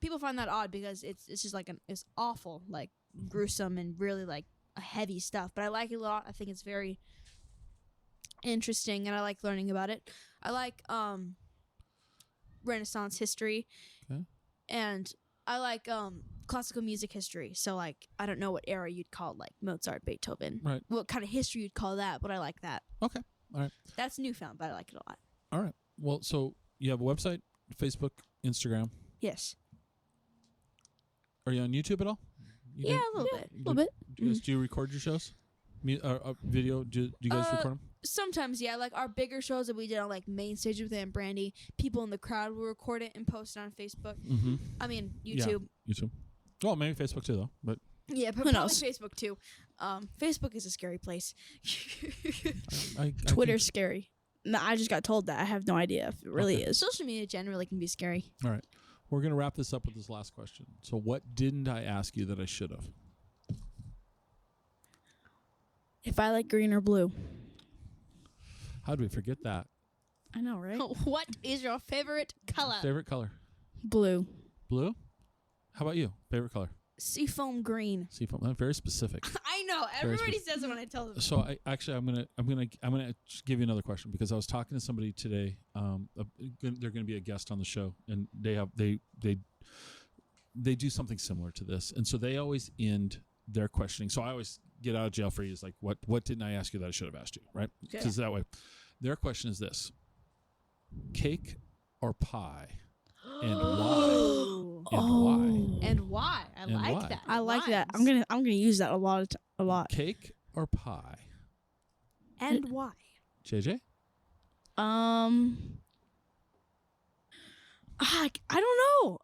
People find that odd because it's just like it's awful, like gruesome and really like a heavy stuff. But I like it a lot. I think it's very interesting and I like learning about it. I like Renaissance history.
Okay.
And I like classical music history. So like I don't know what era you'd call it, like Mozart, Beethoven.
Right.
What kind of history you'd call that, but I like that.
Okay. All right.
That's newfound, but I like it a lot.
All right. Well, so you have a website, Facebook, Instagram.
Yes.
Are you on YouTube at all? You
Yeah,
do-
a little bit.
A little bit.
Do you record your shows? Video? Do you guys record them?
Sometimes, yeah. Like our bigger shows that we did on like main stage with Aunt Brandy, people in the crowd will record it and post it on Facebook.
Mm-hmm.
I mean, YouTube.
Yeah, YouTube. Well, maybe Facebook too, though. But
Yeah, but
Who
probably
knows?
Facebook too. Facebook is a scary place.
I
Twitter's scary. No, I just got told that. I have no idea if it really is.
Social media generally can be scary.
All right. We're going to wrap this up with this last question. So what didn't I ask you that I should have?
If I like green or blue.
How did we forget that?
I know, right?
What is your favorite color?
Favorite color?
Blue.
Blue? How about you? Favorite color?
Seafoam green.
Seafoam. That's very specific.
I know.
Very
Everybody says it when I tell them.
So I'm gonna give you another question because I was talking to somebody today. They're gonna be a guest on the show, and they do something similar to this, and so they always end their questioning. So I always get out of jail free is like, what didn't I ask you that I should have asked you, right? Because that way, their question is this: cake or pie, and why? And why?
And why? I
And
like
why?
that.
I like that.
Rhymes.
I'm gonna use that a lot.
Cake or pie?
And why?
JJ?
I don't know.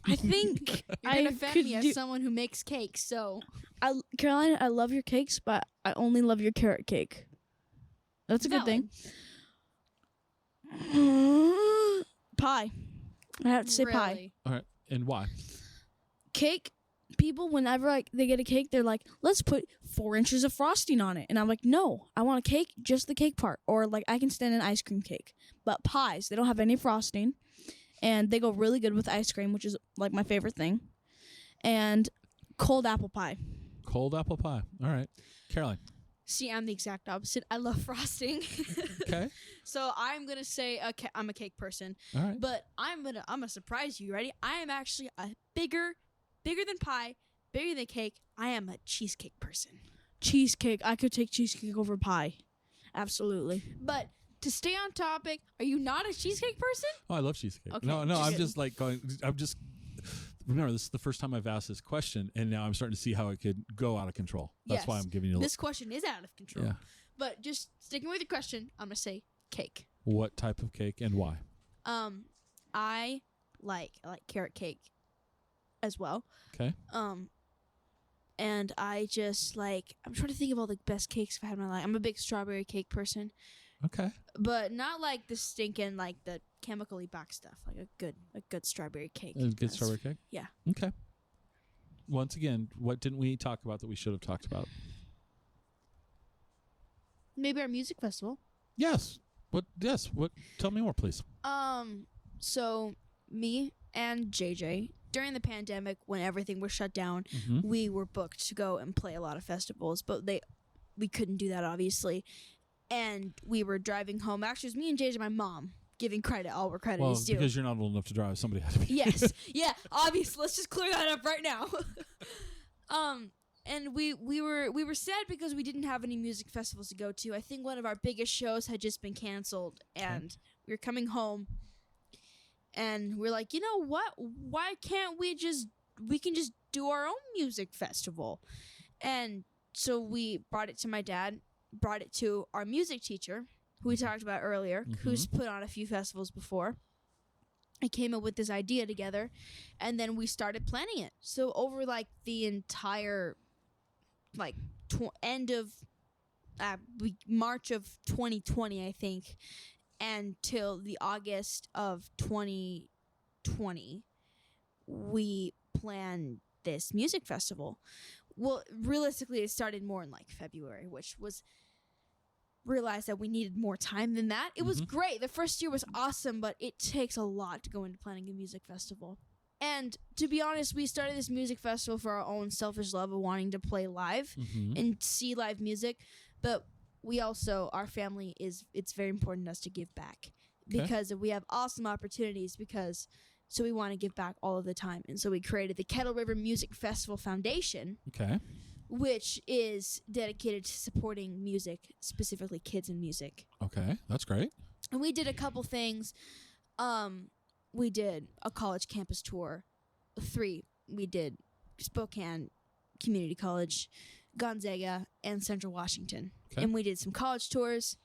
I think
You're
I
gonna offend
could
me
do.
as someone who makes cakes, so
Carolina, I love your cakes, but I only love your carrot cake. That's a good thing. Pie. I have to say pie.
Really?
All right. And why?
Cake. People, whenever they get a cake, they're like, "Let's put 4 inches of frosting on it," and I'm like, "No, I want a cake, just the cake part." Or like, I can stand an ice cream cake, but pies, they don't have any frosting, and they go really good with ice cream, which is like my favorite thing. And cold apple pie.
Cold apple pie. All right. Caroline.
See, I'm the exact opposite. I love frosting.
Okay.
So I'm gonna say I'm a cake person,
All right.
but I'm gonna surprise you. Ready? I am actually a bigger than pie, bigger than cake. I am a cheesecake person.
Cheesecake. I could take cheesecake over pie. Absolutely.
But to stay on topic, are you not a cheesecake person?
Oh, I love cheesecake.
Okay,
No,
just
I'm
kidding.
just like going. Remember, this is the first time I've asked this question, and now I'm starting to see how it could go out of control. That's why
Yes.
I'm giving you.
This question is out of control.
Yeah.
But just sticking with the question, I'm gonna say cake.
What type of cake and why?
I like carrot cake as well.
Okay.
And I just I'm trying to think of all the best cakes I've had in my life. I'm a big strawberry cake person,
Okay.
but not like the stinking like the chemically backed stuff. Like a good strawberry cake.
A good
That's-
strawberry cake.
Yeah.
Okay. Once again, what didn't we talk about that we should have talked about?
Maybe our music festival.
Yes. What? Yes. What? Tell me more, please.
So me and JayJ during the pandemic when everything was shut down,
Mm-hmm.
we were booked to go and play a lot of festivals, but we couldn't do that obviously. And we were driving home. Actually, it was me and JayJ and my mom giving credit all where credit
Well,
is due.
because you're not old enough to drive, somebody had to be.
Yes. Yeah, obviously. Let's just clear that up right now. And we were sad because we didn't have any music festivals to go to. I think one of our biggest shows had just been canceled, and we were coming home, and we're like, you know what? Why can't we can just do our own music festival? And so we brought it to my dad, brought it to our music teacher, who we talked about earlier, who's put on a few festivals before. I came up with this idea together, and then we started planning it. So over like the entire like end of March of 2020, I think, until the August of 2020, we planned this music festival. Well, realistically, it started more in like February, which was realized that we needed more time than that. It was great. The first year was awesome, but it takes a lot to go into planning a music festival. And to be honest, we started this music festival for our own selfish love of wanting to play live and see live music. But we also, our family it's very important to us to give back because we have awesome opportunities so we want to give back all of the time. And so we created the Kettle River Music Festival Foundation. Okay. Which is dedicated to supporting music, specifically kids in music.
Okay, that's great.
And we did a couple things. We did a college campus tour. 3. We did Spokane Community College, Gonzaga, and Central Washington. Okay. And we did some college tours.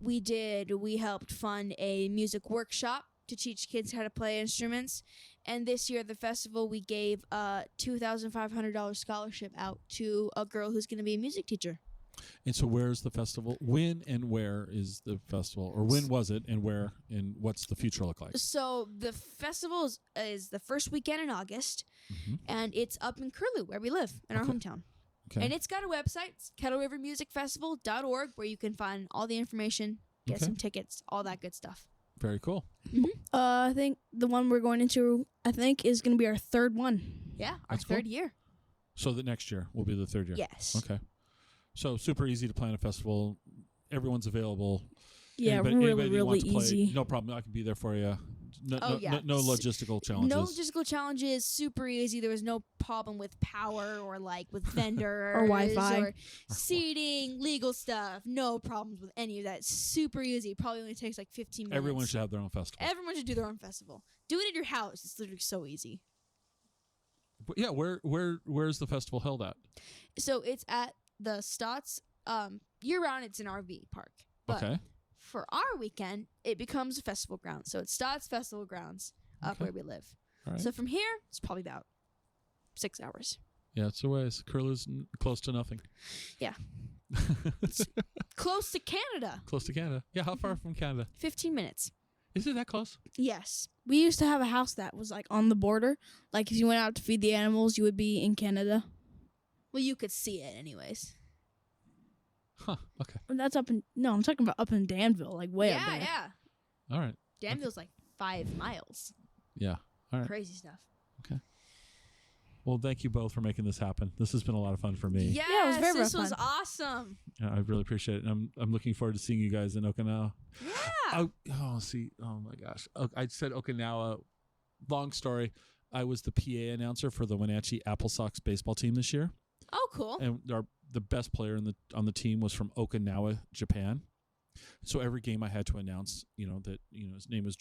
We helped fund a music workshop to teach kids how to play instruments. And this year at the festival, we gave a $2,500 scholarship out to a girl who's going to be a music teacher.
And so where's the festival? When and where is the festival? Or when was it and where? And what's the future look like?
So the festival is the first weekend in August. And it's up in Curlew, where we live, in our hometown. Okay. And it's got a website, it's kettlerivermusicfestival.org, where you can find all the information, get some tickets, all that good stuff.
Very cool.
I think the one we're going into, is going to be our 3rd one.
Yeah, our 3rd year.
So the next year will be the 3rd year?
Yes.
Okay. So super easy to plan a festival. Everyone's available.
Yeah,
anybody
really
wants to play,
easy.
No problem. I can be there for you. No logistical challenges.
No logistical challenges. Super easy. There was no problem with power or like with vendors
or Wi-Fi
or seating, legal stuff. No problems with any of that. Super easy. Probably only takes like 15 minutes.
Everyone should have their own festival.
Everyone should do their own festival. Do it at your house. It's literally so easy.
But yeah, where's the festival held at?
So it's at the Stotts. Year round, it's an RV park. But for our weekend, it becomes a festival ground. So it's Stotts Festival Grounds up where we live. Right. So from here, it's probably about 6 hours.
Yeah, it's a ways. Curlew's close to nothing.
Yeah. It's close to Canada.
Close to Canada. Yeah, how far from Canada?
15 minutes.
Is it that close?
Yes.
We used to have a house that was like on the border. Like if you went out to feed the animals, you would be in Canada.
Well, you could see it anyways.
Huh, okay.
And that's I'm talking about up in Danville, like way up there.
Yeah.
All right.
Danville's like 5 miles.
Yeah. All right.
Crazy stuff.
Okay. Well, thank you both for making this happen. This has been a lot of fun for me.
Yes,
yeah, it was very
this
fun.
was awesome.
Yeah, I really appreciate it. And I'm looking forward to seeing you guys in Okinawa.
Yeah.
Oh my gosh. I said Okinawa. Long story. I was the PA announcer for the Wenatchee Apple Sox baseball team this year.
Oh, cool.
And the best player on the team was from Okinawa, Japan. So every game I had to announce, that his name is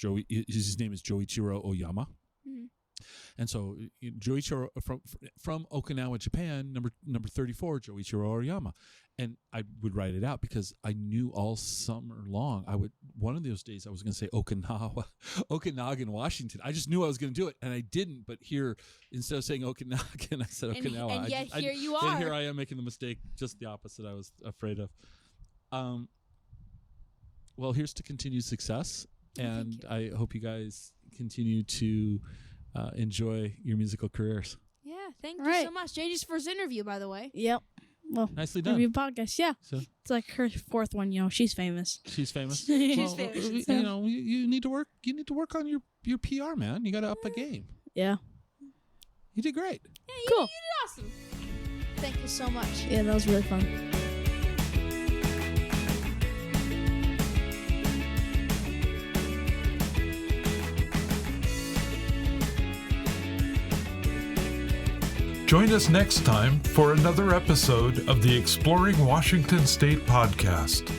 Joichiro Oyama. Mm-hmm. And so Joichiro from Okinawa, Japan, number 34, Joichiro Oyama. And I would write it out because I knew all summer long one of those days I was going to say Okanagan, Washington. I just knew I was going to do it, and I didn't. But here, instead of saying Okanagan, I said Okinawa.
And yet you are.
And here I am making the mistake, just the opposite I was afraid of. Well, here's to continued success, and I hope you guys continue to enjoy your musical careers.
Yeah, thank you so much. JayJ's first interview, by the way.
Yep. Well,
nicely done.
Interview podcast, yeah. So it's like her 4th one. She's famous.
She's famous.
She's famous.
You need to work. You need to work on your PR, man. You got to up the game.
Yeah.
You did great.
Yeah,
cool.
You did awesome. Thank you so much.
Yeah, that was really fun.
Join us next time for another episode of the Exploring Washington State podcast.